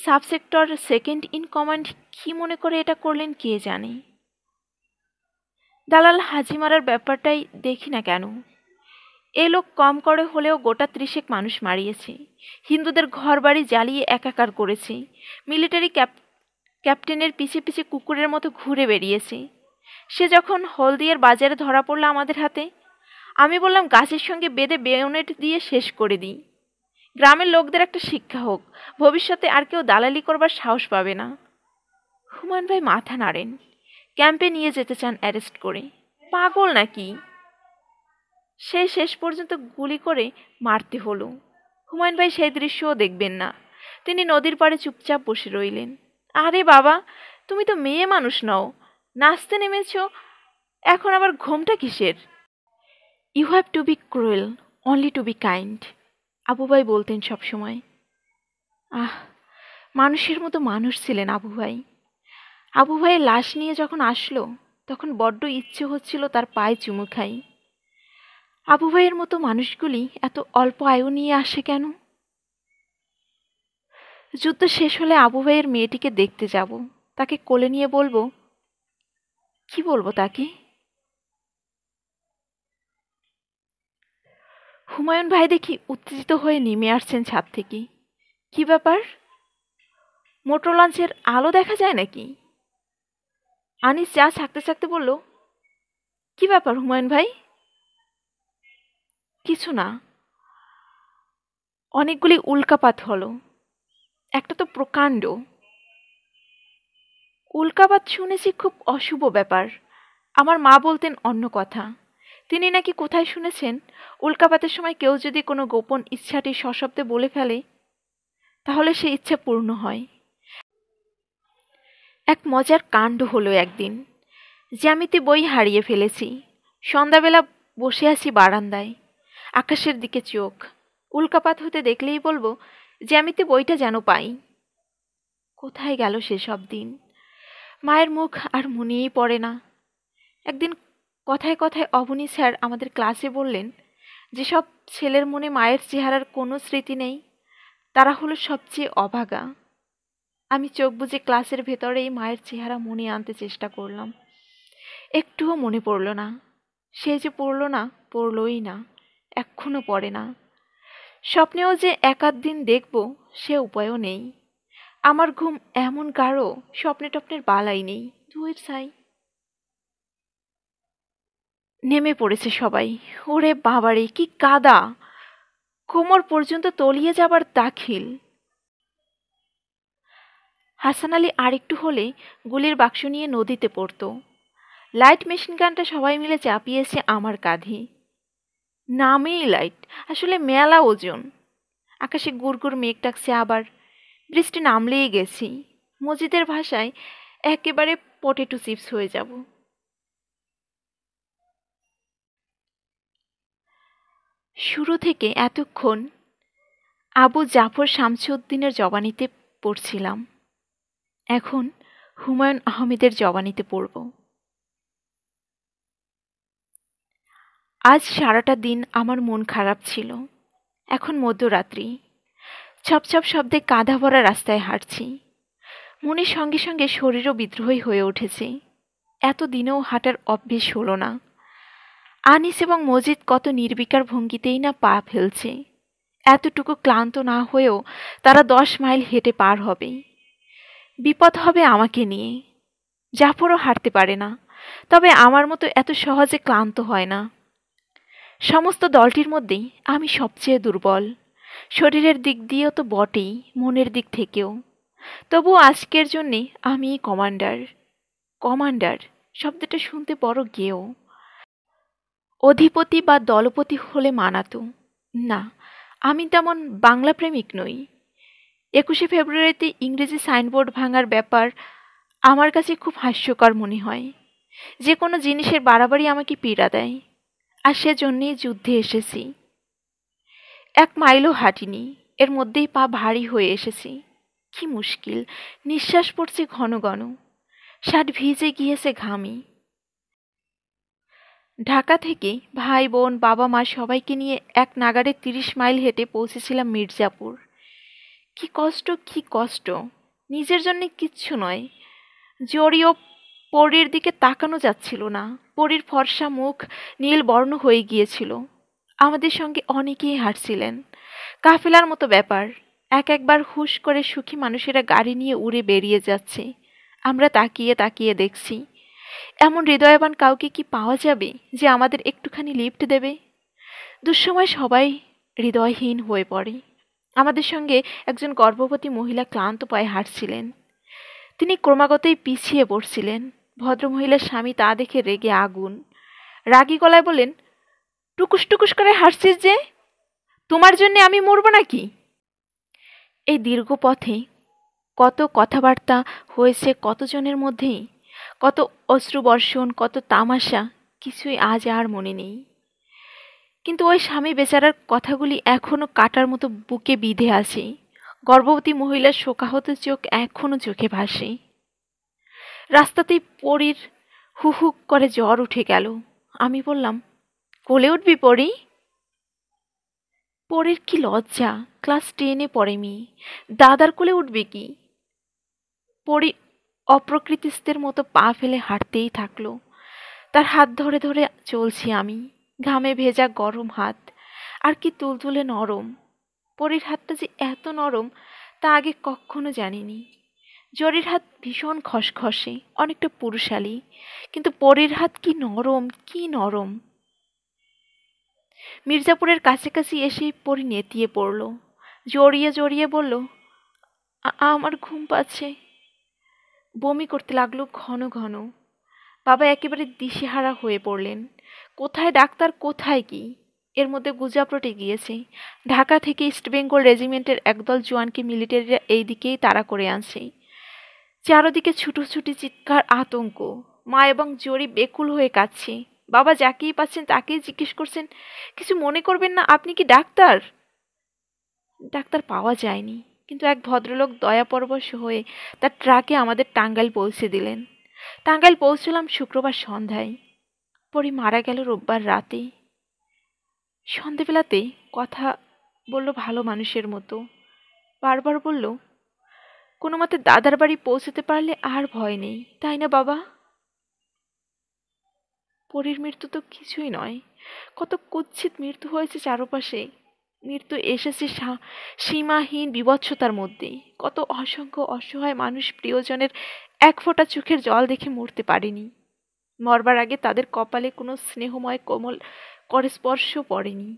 Speaker 1: সাবসেক্টর সেকেন্ড ইন কমান্ড কি মনে করে এটা করলেন কে জানে। দালাল হাজি মারার ব্যাপারটাই দেখি না কেন। এ লোক কম করে হলেও গোটা 30 মানুষ মারিয়েছে, হিন্দুদের ঘরবাড়ি জ্বালিয়ে একাকার করেছে, মিলিটারি ক্যাপ্টেনের পিছে পিছে কুকুরের মতো ঘুরে বেরিয়েছে। সে যখন হলদিয়ার বাজারে ধরা পড়ল আমাদের হাতে, আমি বললাম গাছের সঙ্গে বেঁধে বেয়োনেট দিয়ে শেষ করে দিই। গ্রামের লোকদের একটা শিক্ষা হোক, ভবিষ্যতে আর কেউ দালালি করবার সাহস পাবে না। হুমায়ুন ভাই মাথা নাড়েন, ক্যাম্পে নিয়ে যেতে চান অ্যারেস্ট করে। পাগল নাকি? সে শেষ পর্যন্ত গুলি করে মারতে হলো। হুমায়ুন ভাই সেই দৃশ্যও দেখবেন না, তিনি নদীর পাড়ে চুপচাপ বসে রইলেন। আরে বাবা, তুমি তো মেয়ে মানুষ নও, নাচতে নেমেছ, এখন আবার ঘোমটা কিসের? You have to be cruel only to be kind, Abu ভাই বলতেন সব সময়। আহ, মানুষের মতো মানুষ ছিলেন আবু ভাই। আবু ভাইয়ের লাশ নিয়ে যখন আসলো তখন বড্ড ইচ্ছে হচ্ছিল তার পায়ে চুমু খাই। আবু ভাইয়ের মতো মানুষগুলি এত অল্প আয়ু নিয়ে আসে কেন? যুদ্ধ শেষ হলে আবু ভাইয়ের মেয়েটিকে দেখতে যাব, তাকে কোলে নিয়ে বলবো। কি বলবো তাকে? হুমায়ুন ভাই দেখি উত্তেজিত হয়ে নেমে আসছেন ছাদ থেকে। কি ব্যাপার? মোটর লঞ্চের আলো দেখা যায় নাকি? আনিস চা ছাকতে ছাকতে বলল, কি ব্যাপার হুমায়ুন ভাই? কিছু না, অনেকগুলি উল্কাপাত হলো। একটা তো প্রকাণ্ড। উল্কাপাত শুনেছি খুব অশুভ ব্যাপার। আমার মা বলতেন অন্য কথা। তিনি নাকি কোথায় শুনেছেন উল্কাপাতের সময় কেউ যদি কোনো গোপন ইচ্ছাটি সশব্দে বলে ফেলে তাহলে সেই ইচ্ছা পূর্ণ হয়। এক মজার কাণ্ড হলো একদিন। জ্যামিতি বই হারিয়ে ফেলেছি। সন্ধ্যাবেলা বসে আছি বারান্দায়, আকাশের দিকে চোখ। উল্কাপাত হতে দেখলেই বলবো জ্যামিতি বইটা যেন পাই। কোথায় গেল সেসব দিন? মায়ের মুখ আর মনেই পড়ে না। একদিন কথায় কথায় অবনী স্যার আমাদের ক্লাসে বললেন, যেসব ছেলের মনে মায়ের চেহারার কোনো স্মৃতি নেই তারা হলো সবচেয়ে অভাগা। আমি চোখ বুজে ক্লাসের ভেতরেই মায়ের চেহারা মনে আনতে চেষ্টা করলাম। একটুও মনে পড়ল না। সে যে পড়ল না, পড়লই না, এক্ষুনো পড়ে না। স্বপ্নেও যে এক আধ দিন দেখব সে উপায়ও নেই। আমার ঘুম এমন গাঢ়, স্বপ্নে টপ্নের বালাই নেই। ধুয়ের ছাই। নেমে পড়েছে সবাই। ওরে বাবারে, কি কাদা! কোমর পর্যন্ত তলিয়ে যাবার দাখিল। হাসান আলী আরেকটু হলে গুলির বাক্স নিয়ে নদীতে পড়ত। লাইট মেশিন গানটা সবাই মিলে চাপিয়েছে আমার কাঁধে। নামেই লাইট, আসলে মেলা ওজন। আকাশে গুড়গুড় মেঘ ডাকছে আবার। বৃষ্টি নামলেই গেছি। মজিদের ভাষায় একেবারে পটেটো চিপস হয়ে যাব। শুরু থেকে এতক্ষণ আবু জাফর শামসুদ্দিনের জবানিতে পড়ছিলাম। এখন হুমায়ুন আহমেদের জবানিতে পড়ব। আজ সারাটা দিন আমার মন খারাপ ছিল। এখন মধ্যরাত্রি। ছপছপ শব্দে কাঁধা ভরা রাস্তায় হাঁটছি। মনের সঙ্গে সঙ্গে শরীরও বিদ্রোহী হয়ে উঠেছে। এতদিনেও হাঁটার অভ্যেস হলো না। আনিস এবং মজিদ কত নির্বিকার ভঙ্গিতেই না পা ফেলছে। এতটুকু ক্লান্ত না হয়েও তারা 10 মাইল হেঁটে পার হবে। বিপদ হবে আমাকে নিয়ে। জাফরও হাঁটতে পারে না, তবে আমার মতো এত সহজে ক্লান্ত হয় না। সমস্ত দলটির মধ্যেই আমি সবচেয়ে দুর্বল। শরীরের দিক দিয়েও তো বটেই, মনের দিক থেকেও। তবু আজকের জন্যে আমি কমান্ডার। কমান্ডার শব্দটা শুনতে বড় গেঁয়ো। অধিপতি বা দলপতি হলে মানাতো। না, আমি তেমন বাংলা প্রেমিক নই। 21শে ফেব্রুয়ারিতে ইংরেজি সাইনবোর্ড ভাঙার ব্যাপার আমার কাছে খুব হাস্যকর মনে হয়। যে কোনো জিনিসের বাড়াবাড়ি আমাকে পীড়া দেয়। আর সেজন্যেই যুদ্ধে এসেছি। 1 মাইলও হাঁটিনি, এর মধ্যেই পা ভারী হয়ে এসেছি। কি মুশকিল, নিঃশ্বাস পড়ছে ঘন ঘন। শার্ট ভিজে গিয়েছে ঘামে। ঢাকা থেকে ভাই বোন বাবা মা সবাইকে নিয়ে এক নাগাড়ে 30 মাইল হেঁটে পৌঁছেছিলাম মির্জাপুর। কি কষ্ট, কি কষ্ট! নিজের জন্য কিচ্ছু নয়। জড়িও পরীর দিকে তাকানো যাচ্ছিল না। পরীর ফর্সা মুখ নীল বর্ণ হয়ে গিয়েছিল। আমাদের সঙ্গে অনেকেই হাঁটছিলেন। কাফেলার মতো ব্যাপার। একবার হুশ করে সুখী মানুষেরা গাড়ি নিয়ে উড়ে বেরিয়ে যাচ্ছে। আমরা তাকিয়ে তাকিয়ে দেখছি। এমন হৃদয়বান কাউকে কি পাওয়া যাবে যে আমাদের একটুখানি লিফট দেবে? দুঃসময় সবাই হৃদয়হীন হয়ে পড়ে। আমাদের সঙ্গে একজন গর্ভবতী মহিলা ক্লান্ত পায়ে হাঁটছিলেন। তিনি ক্রমাগতই পিছিয়ে পড়ছিলেন। ভদ্রমহিলার স্বামী তা দেখে রেগে আগুন। রাগী গলায় বললেন, টুকুস টুকুস করে হাঁটছিস যে? তোমার জন্যে আমি মরব নাকি? এই দীর্ঘ পথে কত কথাবার্তা হয়েছে কতজনের মধ্যেই, কত অশ্রুবর্ষণ, কত তামাশা, কিছুই আজ আর মনে নেই। কিন্তু ওই স্বামী বেচারার কথাগুলি এখনো কাটার মতো বুকে বিঁধে আছে। গর্ভবতী মহিলার শোকাহত চোখ এখনো চোখে ভাসে। রাস্তাতেই পরীর হুহুক করে জ্বর উঠে গেল। আমি বললাম, কোলে উঠবি পরী? পরীর কি লজ্জা, ক্লাস 10-এ পড়ে মেয়ে, দাদার কোলে উঠবে কি? পরী অপ্রকৃতিস্থের মতো পা ফেলে হাঁটতেই থাকলো। তার হাত ধরে ধরে চলছি আমি। ঘামে ভেজা গরম হাত, আর কি তুলতুলে নরম। পরীর হাতটা যে এত নরম তা আগে কখনো জানিনি। জরির হাত ভীষণ খসখসে, অনেকটা পুরুষালী, কিন্তু পরীর হাত কি নরম, কি নরম! মির্জাপুরের কাছাকাছি এসেই পরী নেতিয়ে পড়ল। জড়িয়ে জড়িয়ে বলল, আমার ঘুম পাচ্ছে। বমি করতে লাগলো ঘন ঘন। বাবা একেবারে দিশেহারা হয়ে পড়লেন। কোথায় ডাক্তার, কোথায় কি? এর মধ্যে গুজব রটে গিয়েছে ঢাকা থেকে ইস্টবেঙ্গল রেজিমেন্টের একদল জওয়ানকে মিলিটারিরা এই দিকেই তাড়া করে আনছে। চারদিকে ছুটোছুটি, চিৎকার, আতঙ্ক। মা এবং জরি বেকুল হয়ে কাঁদছে। বাবা যাকেই পাচ্ছেন তাকেই জিজ্ঞেস করছেন, কিছু মনে করবেন না, আপনি কি ডাক্তার? ডাক্তার পাওয়া যায়নি, কিন্তু এক ভদ্রলোক দয়াপরবশ হয়ে তার ট্রাকে আমাদের টাঙ্গাইল পৌঁছে দিলেন। টাঙ্গাইল পৌঁছলাম শুক্রবার সন্ধ্যায়। পরে মারা গেল রোববার রাতে। সন্ধেবেলাতে কথা বলল ভালো মানুষের মতো। বারবার বলল, কোনো মতে দাদার বাড়ি পৌঁছতে পারলে আর ভয় নেই, তাই না বাবা? পরীর মৃত্যু তো কিছুই নয়। কত কুৎসিত মৃত্যু হয়েছে চারপাশে। মৃত্যু এসেছে সীমাহীন বিভৎসতার মধ্যে। কত অসংখ্য অসহায় মানুষ প্রিয়জনের এক ফোঁটা চোখের জল দেখে মরতে পারেনি। মরবার আগে তাদের কপালে কোনো স্নেহময় কোমল করে স্পর্শ পড়েনি।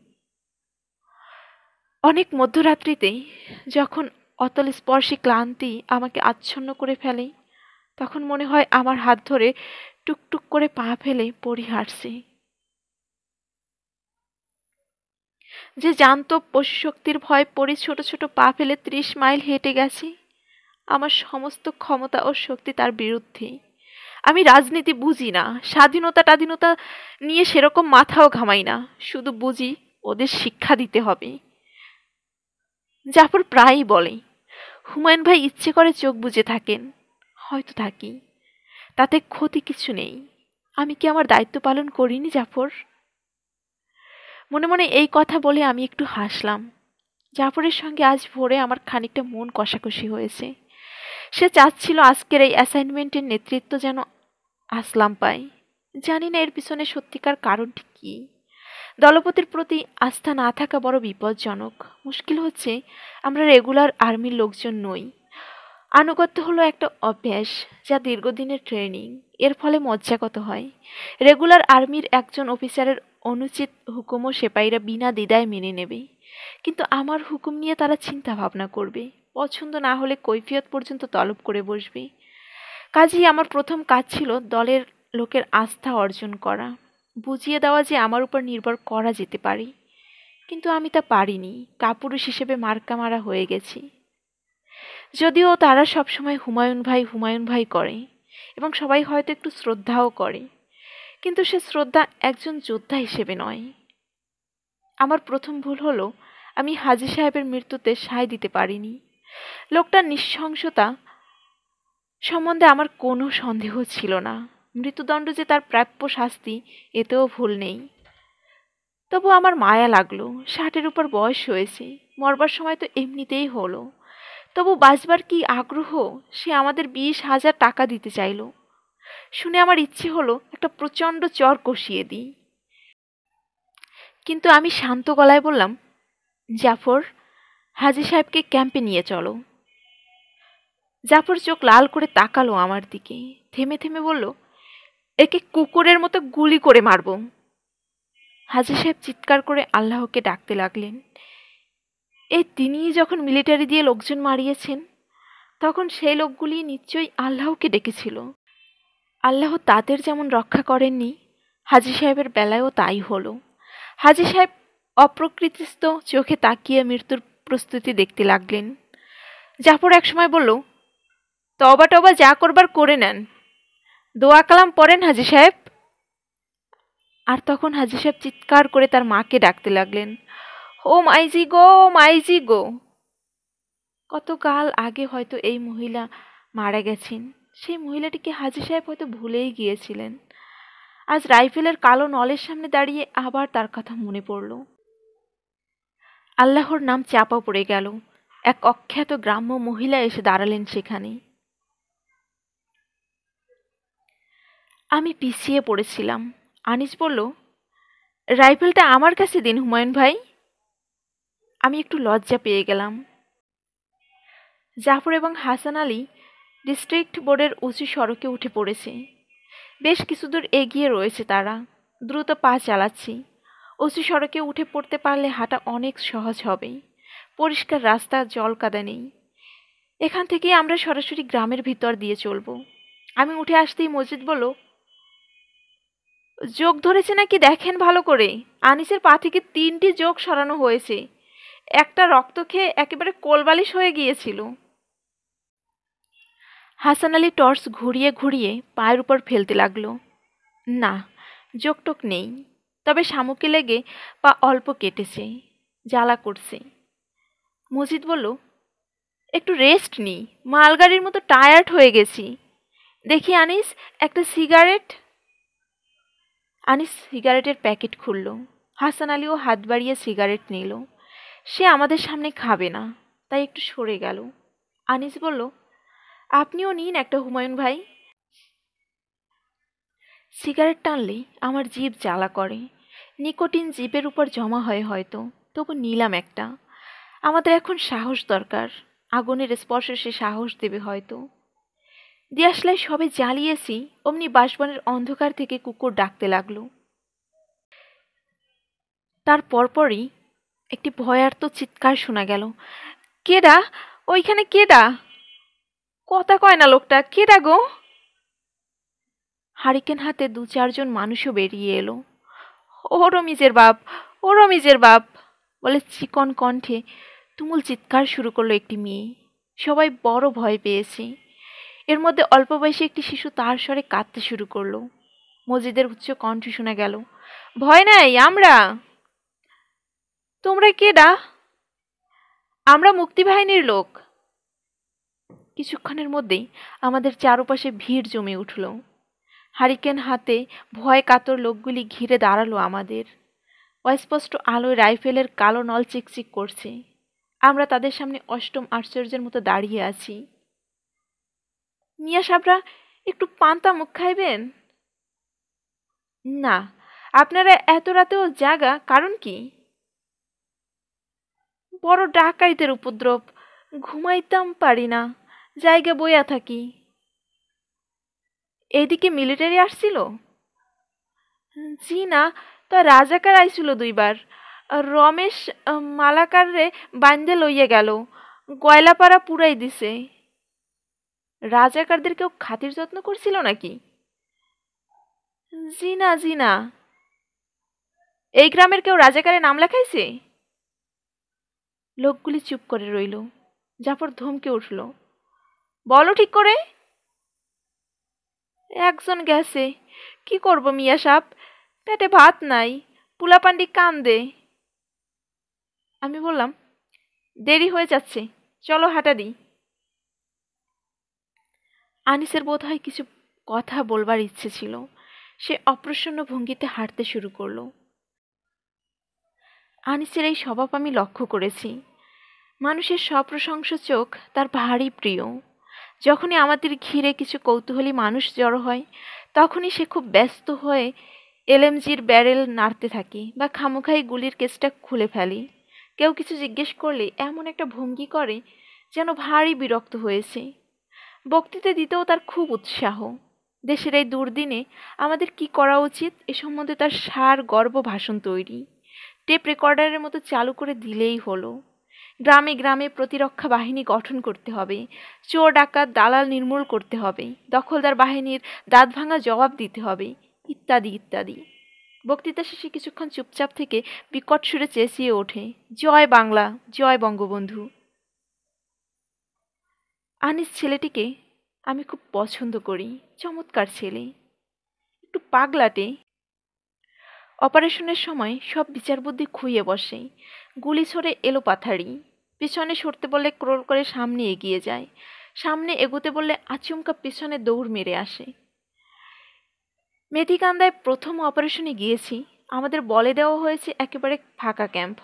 Speaker 1: অনেক মধ্যরাত্রিতে যখন অতল স্পর্শী ক্লান্তি আমাকে আচ্ছন্ন করে ফেলে, তখন মনে হয় আমার হাত ধরে টুকটুক করে পা ফেলে পরি হাঁটছে। যে জানত পশুশক্তির ভয় পরি ছোট ছোট পা ফেলে ৩০ মাইল হেঁটে গেছে। আমার সমস্ত ক্ষমতা ও শক্তি তার বিরুদ্ধে। আমি রাজনীতি বুঝি না, স্বাধীনতা নিয়ে সেরকম মাথাও ঘামাই না। শুধু বুঝি ওদের শিক্ষা দিতে হবে। জাফর প্রায়ই বলে, হুমায়ুন ভাই ইচ্ছে করে চোখ বুজে থাকেন। হয়তো থাকি, তাতে ক্ষতি কিছু নেই। আমি কি আমার দায়িত্ব পালন করিনি জাফর? মনে মনে এই কথা বলে আমি একটু হাসলাম। জাফরের সঙ্গে আজ ভোরে আমার খানিকটা মন কষাকষি হয়েছে। সে চাচ্ছিল আজকের এই অ্যাসাইনমেন্টের নেতৃত্ব যেন আসলাম পায়। জানি না এর পিছনে সত্যিকার কারণটি কি। দলপতির প্রতি আস্থা না থাকা বড় বিপজ্জনক। মুশকিল হচ্ছে আমরা রেগুলার আর্মির লোকজন নই। আনুগত্য হলো একটা অভ্যাস, যা দীর্ঘদিনের ট্রেনিং। এর ফলে মজ্জাগত হয়। রেগুলার আর্মির একজন অফিসারের অনুচিত হুকুমও সেপাইরা বিনা দ্বিধায় মেনে নেবে। কিন্তু আমার হুকুম নিয়ে তারা চিন্তা ভাবনা করবে। পছন্দ না হলে কৈফিয়ত পর্যন্ত তলব করে বসবে। কাজেই আমার প্রথম কাজ ছিল দলের লোকের আস্থা অর্জন করা, বুঝিয়ে দেওয়া যে আমার উপর নির্ভর করা যেতে পারে। কিন্তু আমি তা পারিনি। কাপুরুষ হিসেবে মার্কা মারা হয়ে গেছি। যদিও তারা সবসময় হুমায়ুন ভাই করে, এবং সবাই হয়তো একটু শ্রদ্ধাও করে, কিন্তু সে শ্রদ্ধা একজন যোদ্ধা হিসেবে নয়। আমার প্রথম ভুল হলো আমি হাজী সাহেবের মৃত্যুতে সায় দিতে পারিনি। লোকটার নৃশংসতা সম্বন্ধে আমার কোনো সন্দেহ ছিল না। মৃত্যুদণ্ড যে তার প্রাপ্য শাস্তি, এতেও ভুল নেই। তবু আমার মায়া লাগলো। ৬০-এর উপর বয়স হয়েছে, মরবার সময় তো এমনিতেই হলো। তবু বাঁচবার কি আগ্রহ! সে আমাদের ২০,০০০ টাকা দিতে চাইল। শুনে আমার ইচ্ছে হলো একটা প্রচণ্ড চর কষিয়ে দিই। কিন্তু আমি শান্ত গলায় বললাম, জাফর, হাজী সাহেবকে ক্যাম্পে নিয়ে চলো। জাফর চোখ লাল করে তাকালো আমার দিকে, থেমে থেমে বলল, একে কুকুরের মতো গুলি করে মারব। হাজী সাহেব চিৎকার করে আল্লাহকে ডাকতে লাগলেন। এই তিনিই যখন মিলিটারি দিয়ে লোকজন মারিয়েছেন, তখন সেই লোকগুলি নিশ্চয়ই আল্লাহকে ডেকেছিল। আল্লাহ তাদের যেমন রক্ষা করেননি, হাজী সাহেবের বেলায়ও তাই হলো। হাজী সাহেব অপ্রকৃতিস্থ চোখে তাকিয়ে মৃত্যুর প্রস্তুতি দেখতে লাগলেন। জাফর একসময় বলল, তবা টবা যা করবার করে নেন, দোয়া কালাম পড়েন হাজী সাহেব। আর তখন হাজী সাহেব চিৎকার করে তার মাকে ডাকতে লাগলেন, ও মাইজি গো, মাইজি গো। কতকাল আগে হয়তো এই মহিলা মারা গেছেন। সেই মহিলাটিকে হাজী সাহেব হয়তো ভুলেই গিয়েছিলেন। আজ রাইফেলের কালো নলের সামনে দাঁড়িয়ে আবার তার কথা মনে পড়ল। আল্লাহর নাম চাপা পড়ে গেল। এক অখ্যাত গ্রাম্য মহিলা এসে দাঁড়ালেন সেখানে। আমি পিছিয়ে পড়েছিলাম। আনিস বলল, রাইফেলটা আমার কাছে দিন হুমায়ুন ভাই। আমি একটু লজ্জা পেয়ে গেলাম। জাফর এবং হাসান আলী ডিস্ট্রিক্ট বোর্ডের উঁচু সড়কে উঠে পড়েছে। বেশ কিছুদূর এগিয়ে রয়েছে তারা। দ্রুত পা চালাচ্ছি। উঁচু সড়কে উঠে পড়তে পারলে হাঁটা অনেক সহজ হবে। পরিষ্কার রাস্তা, জল কাদা নেই। এখান থেকেই আমরা সরাসরি গ্রামের ভিতর দিয়ে চলব। আমি উঠে আসতেই মজিদ বলল, যোগ ধরেছে নাকি দেখেন ভালো করে। আনিসের পা থেকে 3টি যোগ সরানো হয়েছে। একটা রক্ত খেয়ে একেবারে কোলবালিশ হয়ে গিয়েছিল। হাসান আলী টর্চ ঘুরিয়ে ঘুরিয়ে পায়ের উপর ফেলতে লাগলো। না, যোগটোক নেই, তবে শামুকে লেগে পা অল্প কেটেছে, জ্বালা করছে। মজিদ বলল, একটু রেস্ট নিই, মালগাড়ির মতো টায়ার্ড হয়ে গেছি। দেখি আনিস, একটা সিগারেট। আনিস সিগারেটের প্যাকেট খুলল। হাসান আলীও হাত বাড়িয়ে সিগারেট নিল। সে আমাদের সামনে খাবে না, তাই একটু সরে গেল। আনিস বলল, আপনিও নিন একটা হুমায়ুন ভাই। সিগারেট টানলে আমার জিভ জ্বালা করে। নিকোটিন জিভের উপর জমা হয় হয়তো, তবু নিলাম একটা। আমাদের এখন সাহস দরকার। আগুনের স্পর্শে সে সাহস দেবে হয়তো। দিয়াশলাই সবে জ্বালিয়েছি, অমনি বাঁশবনের অন্ধকার থেকে কুকুর ডাকতে লাগলো। তার পরপরই একটি ভয়ার্ত চিৎকার শোনা গেল, কেডা ওইখানে, কেডা? কথা কয় না লোকটা, কেডা গো? হারিকেন হাতে 2-4 জন মানুষও বেরিয়ে এলো। ও রমিজের বাপ, ও রমিজের বাপ বলে চিকন কণ্ঠে তুমুল চিৎকার শুরু করলো একটি মেয়ে। সবাই বড় ভয় পেয়েছে। এর মধ্যে অল্প বয়সী একটি শিশু তার স্বরে কাঁদতে শুরু করলো। মজিদের উচ্চ কণ্ঠ শোনা গেল, ভয় নাই, আমরা। তোমরা কেডা? আমরা মুক্তিবাহিনীর লোক। কিছুক্ষণের মধ্যেই আমাদের চারপাশে ভিড় জমে উঠল। হারিকেন হাতে ভয় কাতর লোকগুলি ঘিরে দাঁড়ালো আমাদের। অস্পষ্ট আলোয় রাইফেলের কালো নল চিকচিক করছে। আমরা তাদের সামনে অষ্টম আশ্চর্যের মতো দাঁড়িয়ে আছি। মিয়া সাবরা, একটু পান্তা মুখ খাইবেন? না। আপনারা এত রাতেও জাগা কারণ কি? বড় ডাকাইতের উপদ্রব, ঘুমাইতাম পারি না, জায়গা বইয়া থাকি। এইদিকে মিলিটারি আসছিল? জি না, তা রাজাকার আইছিল 2বার। রমেশ মালাকাররে বাইন্দে লইয়া গেল, গয়লাপাড়া পুরাই দিছে। রাজাকারদের কেউ খাতির যত্ন করছিল নাকি? জি না, জি না। এই গ্রামের কেউ রাজাকারে নাম লেখাইছে? লোকগুলি চুপ করে রইল। জাফর ধমকে উঠল, বলো ঠিক করে। একজন গেছে, কি করব মিয়া সাব, পেটে ভাত নাই, পুলাপান্ডি কান্দে। আমি বললাম, দেরি হয়ে যাচ্ছে, চলো হাঁটা দিই। আনিসের বোধহয় কিছু কথা বলবার ইচ্ছে ছিল। সে অপ্রসন্ন ভঙ্গিতে হাঁটতে শুরু করলো। আনিসের এই স্বভাব আমি লক্ষ্য করেছি। মানুষের সপ্রশংস চোখ তার ভারী প্রিয়। যখনই আমাদের ঘিরে কিছু কৌতূহলী মানুষ জড়ো হয়, তখনই সে খুব ব্যস্ত হয়ে এলএমজির ব্যারেল নাড়তে থাকে বা খামোখাই গুলির কেসটা খুলে ফেলে। কেউ কিছু জিজ্ঞেস করলে এমন একটা ভঙ্গি করে যেন ভারী বিরক্ত হয়েছে। বক্তৃতা দিতেও তার খুব উৎসাহ। দেশের এই দুর্দিনে আমাদের কি করা উচিত এ সম্বন্ধে তার সারগর্ভ ভাষণ তৈরি। টেপ রেকর্ডারের মতো চালু করে দিলেই হলো। গ্রামে গ্রামে প্রতিরক্ষা বাহিনী গঠন করতে হবে, চোর ডাকাত দালাল নির্মূল করতে হবে, দখলদার বাহিনীর দাঁত ভাঙা জবাব দিতে হবে, ইত্যাদি ইত্যাদি। বক্তৃতা শেষে কিছুক্ষণ চুপচাপ থেকে বিকট সুরে চেঁচিয়ে ওঠে, জয় বাংলা, জয় বঙ্গবন্ধু। আনিস ছেলেটিকে আমি খুব পছন্দ করি, চমৎকার ছেলে, একটু পাগলাটে। অপারেশনের সময় সব বিচার বুদ্ধি খুইয়ে বসে, গুলি ছোড়ে এলোপাথাড়ি। পিছনে সরতে বললে ক্রোল করে সামনে এগিয়ে যায়, সামনে এগোতে বললে আচমকা পিছনে দৌড় মেরে আসে। মেথিকান্দায় প্রথম অপারেশনে গিয়েছি। আমাদের বলে দেওয়া হয়েছে একেবারে ফাঁকা ক্যাম্প।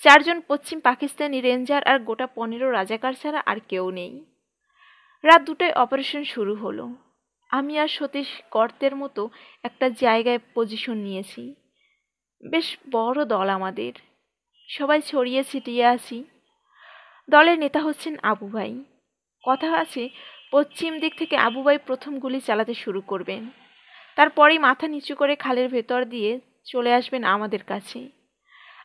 Speaker 1: 4 জন পশ্চিম পাকিস্তানি রেঞ্জার আর গোটা 15 রাজাকার ছাড়া আর কেউ নেই। রাত 2টায় অপারেশন শুরু হলো। আমি আর সতীশ গর্তের মতো একটা জায়গায় পজিশন নিয়েছি। বেশ বড় দল আমাদের, সবাই ছড়িয়ে ছিটিয়ে আছি। দলের নেতা হচ্ছেন আবু ভাই। কথা আছে পশ্চিম দিক থেকে আবু ভাই প্রথম গুলি চালাতে শুরু করবেন, তারপরেই মাথা নিচু করে খালের ভেতর দিয়ে চলে আসবেন আমাদের কাছে।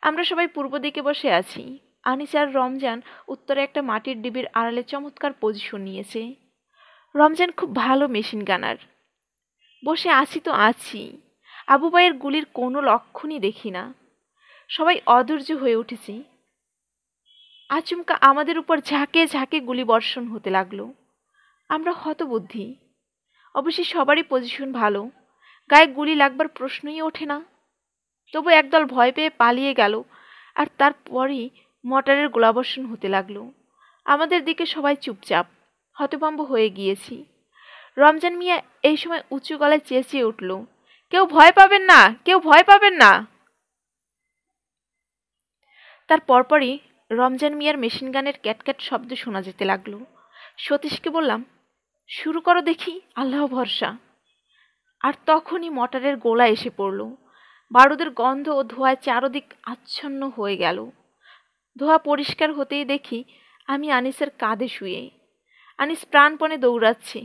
Speaker 1: আমরা সবাই পূর্ব দিকে বসে আছি। আনিস আর রমজান উত্তরে একটা মাটির ডিবির আড়ালে চমৎকার পজিশন নিয়েছে। রমজান খুব ভালো মেশিন গানার। বসে আছি তো আছি, আবু ভাইয়ের গুলির কোনো লক্ষণই দেখি না। সবাই অধৈর্য হয়ে উঠেছি। আচমকা আমাদের উপর ঝাঁকে ঝাঁকে গুলি বর্ষণ হতে লাগলো। আমরা হতবুদ্ধি। অবশ্যই সবারই পজিশন ভালো, গায়ে গুলি লাগবার প্রশ্নই ওঠে না। তবু একদল ভয় পেয়ে পালিয়ে গেল, আর তারপরই মর্টারের গোলাবর্ষণ হতে লাগলো। আমাদের দিকে সবাই চুপচাপ, হতভম্ব হয়ে গিয়েছি। রমজান মিয়া এই সময় উঁচু গলায় চেঁচিয়ে উঠল, কেউ ভয় পাবেন না, কেউ ভয় পাবেন না। তার পরপরই রমজান মিয়ার মেশিন গানের ক্যাটক্যাট শব্দ শোনা যেতে লাগলো। সতীশকে বললাম, শুরু করো দেখি, আল্লাহ ভরসা। আর তখনই মর্টারের গোলা এসে পড়ল। বারুদের গন্ধ ও ধোঁয়ায় চারদিক আচ্ছন্ন হয়ে গেল। ধোঁয়া পরিষ্কার হতেই দেখি আমি আনিসের কাঁধে শুয়ে। আনিস প্রাণপণে দৌড়াচ্ছে।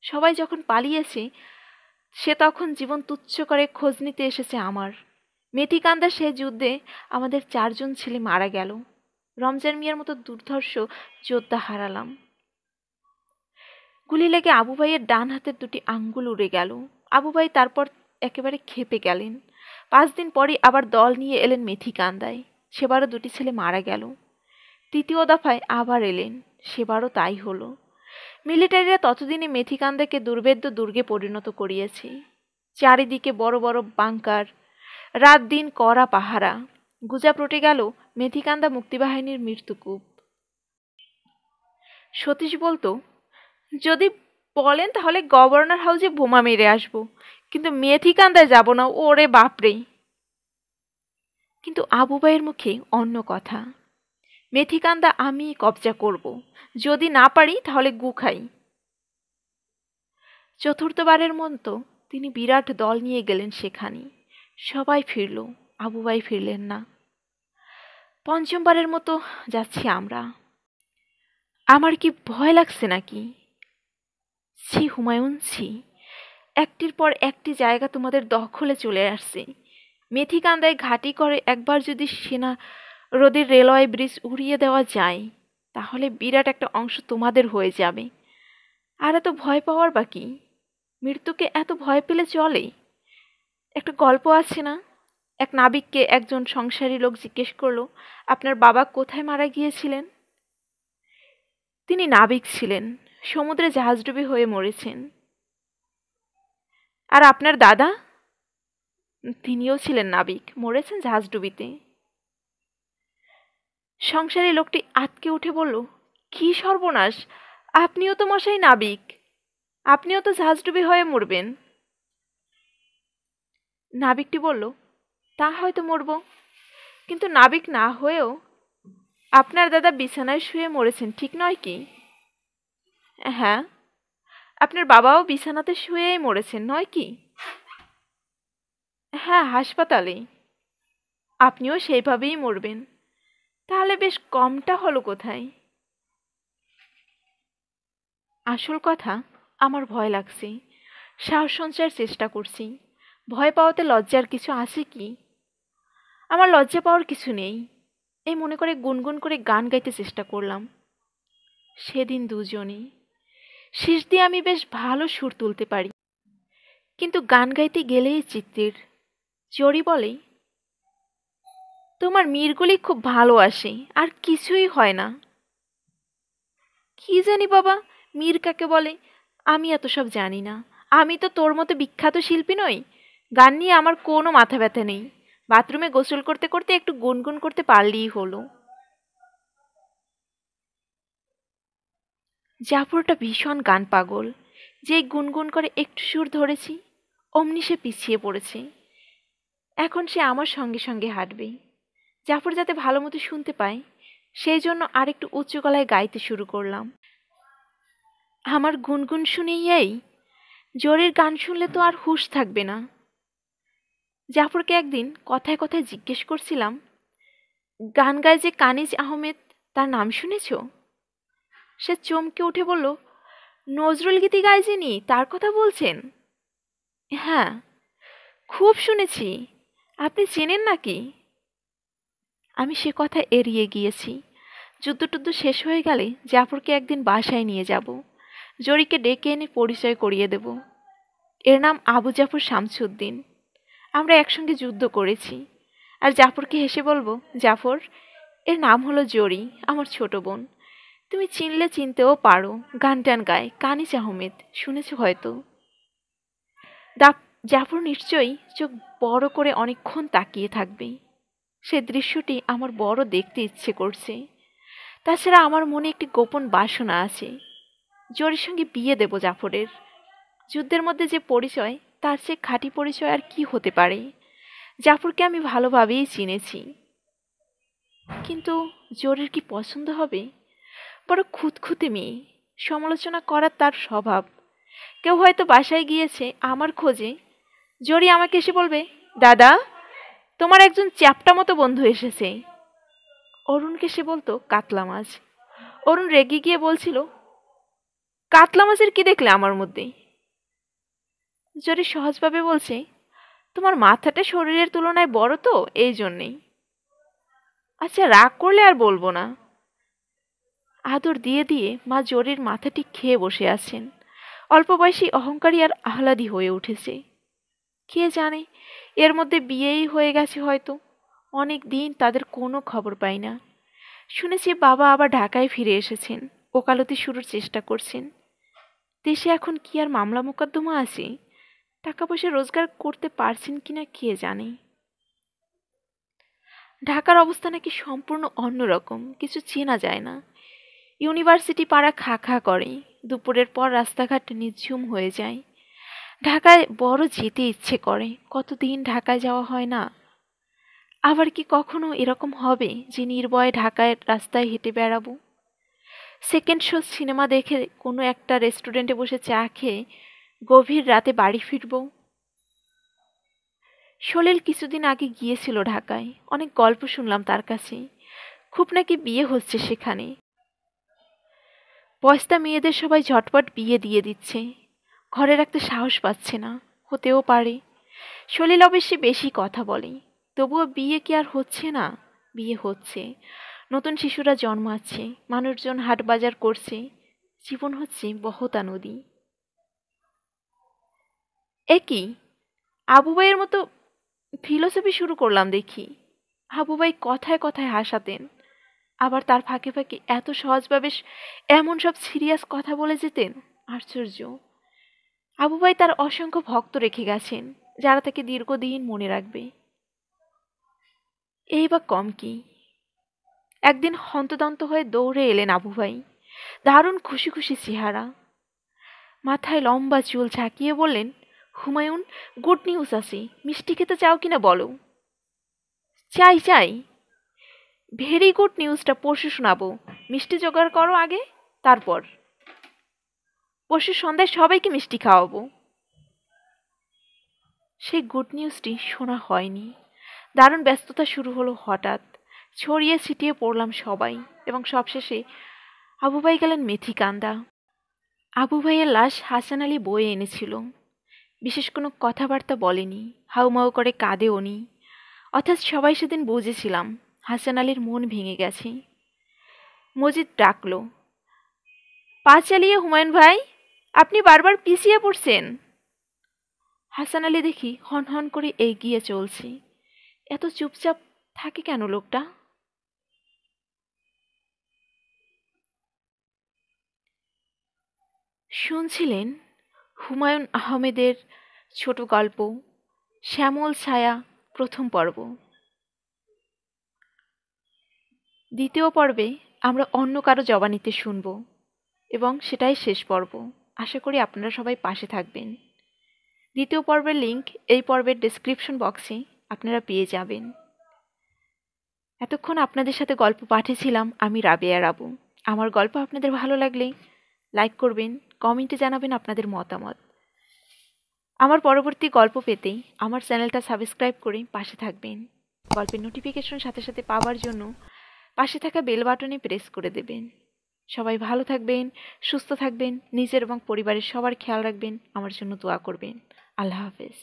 Speaker 1: সবাই যখন পালিয়েছে, সে তখন জীবন তুচ্ছ করে খোঁজ নিতে এসেছে আমার। মেথিকান্দা সে যুদ্ধে আমাদের 4 জন ছেলে মারা গেল। রমজান মিয়ার মতো দুর্ধর্ষ যোদ্ধা হারালাম। গুলি লেগে আবু ভাইয়ের ডান হাতের 2টি আঙ্গুল উড়ে গেল। আবু ভাই তারপর একেবারে ক্ষেপে গেলেন। 5 দিন পরই আবার দল নিয়ে এলেন মেথিকান্দায়। সেবারও 2টি ছেলে মারা গেল। 3য় দফায় আবার এলেন, সেবারও তাই হলো। মিলিটারিরা ততদিনে মেথিকান্দাকে দুর্ভেদ্য দুর্গে পরিণত করিয়েছে। চারিদিকে বড় বড় বাংকার, রাত দিন কড়া পাহারা। গুজব রটে গেল মেথিকান্দা মুক্তিবাহিনীর মৃত্যুকূপ। সতীশ বলতো, যদি বলেন তাহলে গভর্নর হাউসে বোমা মেরে আসবো, কিন্তু মেথিকান্দায় যাব না, ওরে বাপরে। কিন্তু আবু ভাইয়ের মুখে অন্য কথা। মেথিকান্দা আমি কবজা করব, যদি না পারি তাহলে গু খাই। 4র্থবারের মতো তিনি বিরাট দল নিয়ে গেলেন সেখানে। সবাই ফিরল, আবু ভাই ফিরলেন না। 5মবারের মতো যাচ্ছি আমরা। আমার কি ভয় লাগছে নাকি? ছি হুমায়ুন, ছি। একটির পর একটি জায়গা তোমাদের দখলে চলে আসছে। মেথিকান্দায় ঘাঁটি করে একবার যদি সেনা রোদের রেলওয়ে ব্রিজ উড়িয়ে দেওয়া যায়, তাহলে বিরাট একটা অংশ তোমাদের হয়ে যাবে। আর এত ভয় পাওয়ার বাকি? মৃত্যুকে এত ভয় পেলে চলে? একটা গল্প আছে না, এক নাবিককে একজন সংসারী লোক জিজ্ঞেস করলো, আপনার বাবা কোথায় মারা গিয়েছিলেন? তিনি নাবিক ছিলেন, সমুদ্রে জাহাজডুবি হয়ে মরেছেন। আর আপনার দাদা? তিনিও ছিলেন নাবিক, মরেছেন জাহাজডুবিতে। সংসারী লোকটি আঁতকে উঠে বলল, কি সর্বনাশ! আপনিও তো মশাই নাবিক, আপনিও তো জাহাজডুবি হয়ে মরবেন। নাবিকটি বলল, তা হয়তো মরব, কিন্তু নাবিক না হয়েও আপনার দাদা বিছানায় শুয়ে মরেছেন, ঠিক নয় কি? হ্যাঁ, আপনার বাবাও বিছানাতে শুয়েই মরেছেন, নয় কি? হ্যাঁ, হাসপাতালে। আপনিও সেইভাবেই মরবেন। তাহলে বেশ কমটা হলো কোথায়? আসল কথা, আমার ভয় লাগছে। সাহস সঞ্চয়ের চেষ্টা করছি। ভয় পাওয়াতে লজ্জার কিছু আছে কি? আমার লজ্জা পাওয়ার কিছু নেই, এই মনে করে গুনগুন করে গান গাইতে চেষ্টা করলাম। সেদিন দুজনেই। শেষ দিয়ে আমি বেশ ভালো সুর তুলতে পারি, কিন্তু গান গাইতে গেলেই চিত্তের। জরি বলে, তোমার মিরগুলি খুব ভালো আসে, আর কিছুই হয় না। কি জানি বাবা, মীর কাকে বলে? আমি এত সব জানি না। আমি তো তোর মতো বিখ্যাত শিল্পী নই। গান নিয়ে আমার কোনো মাথা ব্যথা নেই। বাথরুমে গোসল করতে করতে একটু গুনগুন করতে পারলেই হলো। জাফরটা ভীষণ গান পাগল। যেই গুনগুন করে একটু সুর ধরেছি, অমনি সে পিছিয়ে পড়েছে। এখন সে আমার সঙ্গে সঙ্গে হাঁটবে। জাফর যাতে ভালো মতো শুনতে পায়, সেই জন্য আরেকটু উঁচু গলায় গাইতে শুরু করলাম। আমার গুনগুন শুনেই এই জোরের গান শুনলে তো আর হুঁশ থাকবে না। জাফরকে একদিন কথায় কথায় জিজ্ঞেস করছিলাম, গান গায় যে কানিজ আহমেদ, তার নাম শুনেছ? সে চমকে উঠে বলল, নজরুল গীতি গায় যিনি, তার কথা বলছেন? হ্যাঁ, খুব শুনেছি। আপনি চেনেন নাকি? আমি সে কথা এড়িয়ে গিয়েছি। যুদ্ধ শেষ হয়ে গেলে জাফরকে একদিন বাসায় নিয়ে যাব, জরিকে ডেকে এনে পরিচয় করিয়ে দেব। এর নাম আবু জাফর শামসুদ্দিন। আমরা একসঙ্গে যুদ্ধ করেছি। আর জাফরকে হেসে বলবো, জাফর, এর নাম হলো জরি, আমার ছোট বোন। তুমি চিনলে চিনতেও পারো, গান টান গায়, কানিজ আহমেদ, শুনেছ হয়তো। জাফর নিশ্চয়ই চোখ বড় করে অনেকক্ষণ তাকিয়ে থাকবে। সে দৃশ্যটি আমার বড় দেখতে ইচ্ছে করছে। তাছাড়া আমার মনে একটি গোপন বাসনা আছে, জরির সঙ্গে বিয়ে দেব জাফরের। যুদ্ধের মধ্যে যে পরিচয়, তার চেয়ে খাঁটি পরিচয় আর কি হতে পারে। জাফরকে আমি ভালোভাবেই চিনেছি, কিন্তু জরির কি পছন্দ হবে? বড় খুঁতখুঁতে মেয়ে, সমালোচনা করার তার স্বভাব। কেউ হয়তো বাসায় গিয়েছে আমার খোঁজে, জরি আমাকে এসে বলবে, দাদা, তোমার একজন চ্যাপ্টা মতো বন্ধু এসেছে। অরুণকে সে বলতো কাতলা মাছ। অরুণ রেগে গিয়ে বলছিল, কাতলা মাছের কি দেখলে আমার মধ্যে? জরি সহজভাবে বলছে, তোমার মাথাটা শরীরের তুলনায় বড় তো, এই জন্যেই। আচ্ছা, রাগ করলে আর বলবো না। আদর দিয়ে দিয়ে মা জরির মাথাটি খেয়ে বসে আছেন। অল্প বয়সী অহংকারী আর আহ্লাদী হয়ে উঠেছে। কে জানে, এর মধ্যে বিয়েই হয়ে গেছে হয়তো। অনেক দিন তাদের কোনো খবর পাই না। শুনেছি বাবা আবার ঢাকায় ফিরে এসেছেন, ওকালতি শুরুর চেষ্টা করছেন। দেশে এখন কি আর মামলা মোকদ্দমা আছে? টাকা পয়সা রোজগার করতে পারছেন কিনা কে জানে। ঢাকার অবস্থা নাকি সম্পূর্ণ অন্যরকম, কিছু চেনা যায় না। ইউনিভার্সিটি পাড়া খা খা করে, দুপুরের পর রাস্তাঘাট নিঝুম হয়ে যায়। ঢাকায় বড় যেতে ইচ্ছে করে, কতদিন ঢাকায় যাওয়া হয় না। আবার কি কখনো এরকম হবে যে নির্ভয়ে ঢাকায় রাস্তায় হেঁটে বেড়াবো? সেকেন্ড শো সিনেমা দেখে কোনো একটা রেস্টুরেন্টে বসে চা খেয়ে গভীর রাতে বাড়ি ফিরব। সলিল কিছুদিন আগে গিয়েছিল ঢাকায়, অনেক গল্প শুনলাম তার কাছে। খুব নাকি বিয়ে হচ্ছে সেখানে। বস্তা মেয়েদের সবাই ঝটপট বিয়ে দিয়ে দিচ্ছে, ঘরে রাখতে সাহস পাচ্ছে না। হতেও পারে। সলিল অবশ্যই বেশি কথা বলে, তবুও বিয়ে কি আর হচ্ছে না? বিয়ে হচ্ছে, নতুন শিশুরা জন্মাচ্ছে, মানুষজন হাট বাজার করছে, জীবন হচ্ছে বহতা নদী। একই আবু ভাইয়ের মতো ফিলোসফি শুরু করলাম দেখি। আবু ভাই কথায় কথায় হাসাতেন, আবার তার ফাঁকে ফাঁকে এত সহজভাবে এমন সব সিরিয়াস কথা বলে যেতেন, আশ্চর্য। আবু ভাই তার অসংখ্য ভক্ত রেখে গেছেন, যারা তাকে দীর্ঘদিন মনে রাখবে। এই বা কম কি? একদিন হন্তদন্ত হয়ে দৌড়ে এলেন আবু ভাই, দারুণ খুশি খুশি চেহারা, মাথায় লম্বা চুল ঝাঁকিয়ে বললেন, হুমায়ুন, গুড নিউজ আছে, মিষ্টি খেতে চাও কিনা বলো? চাই চাই, ভেরি গুড নিউজটা পরশু শোনাবো, মিষ্টি জোগাড় করো আগে, তারপর পরশু সন্ধ্যায় সবাইকে মিষ্টি খাওয়াবো। সেই গুড নিউজটি শোনা হয়নি। দারুণ ব্যস্ততা শুরু হলো হঠাৎ, ছড়িয়ে ছিটিয়ে পড়লাম সবাই, এবং সবশেষে আবু ভাই গেলেন মেথিকান্দা। আবু ভাইয়ের লাশ হাসান আলী বয়ে এনেছিল। বিশেষ কোনো কথাবার্তা বলেনি, হাউমাউ করে কাঁদেও নি। অর্থাৎ সবাই সেদিন বুঝেছিলাম হাসান আলীর মন ভেঙে গেছে। মজিদ ডাকল, পা চালিয়ে হুমায়ুন ভাই, আপনি বারবার পিছিয়ে পড়ছেন। হাসান আলী দেখি হন হন করে এগিয়ে চলছে। এত চুপচাপ থাকে কেন লোকটা? শুনছিলেন হুমায়ুন আহমেদের ছোট গল্প শ্যামল ছায়া প্রথম পর্ব। দ্বিতীয় পর্বে আমরা অন্য কারো জবানিতে শুনব, এবং সেটাই শেষ পর্ব। আশা করি আপনারা সবাই পাশে থাকবেন। দ্বিতীয় পর্বের লিংক এই পর্বের ডেসক্রিপশন বক্সে আপনারা পেয়ে যাবেন। এতক্ষণ আপনাদের সাথে গল্প পাঠিয়েছিলাম আমি রাবেয়া রাবু। আমার গল্প আপনাদের ভালো লাগলে লাইক করবেন, কমেন্টে জানাবেন আপনাদের মতামত। আমার পরবর্তী গল্প পেতে আমার চ্যানেলটা সাবস্ক্রাইব করে পাশে থাকবেন। গল্পের নোটিফিকেশন সাথে সাথে পাওয়ার জন্য পাশে থাকা বেল বাটনে প্রেস করে দেবেন। সবাই ভালো থাকবেন, সুস্থ থাকবেন, নিজের এবং পরিবারের সবার খেয়াল রাখবেন, আমার জন্য দোয়া করবেন। আল্লাহ হাফেজ।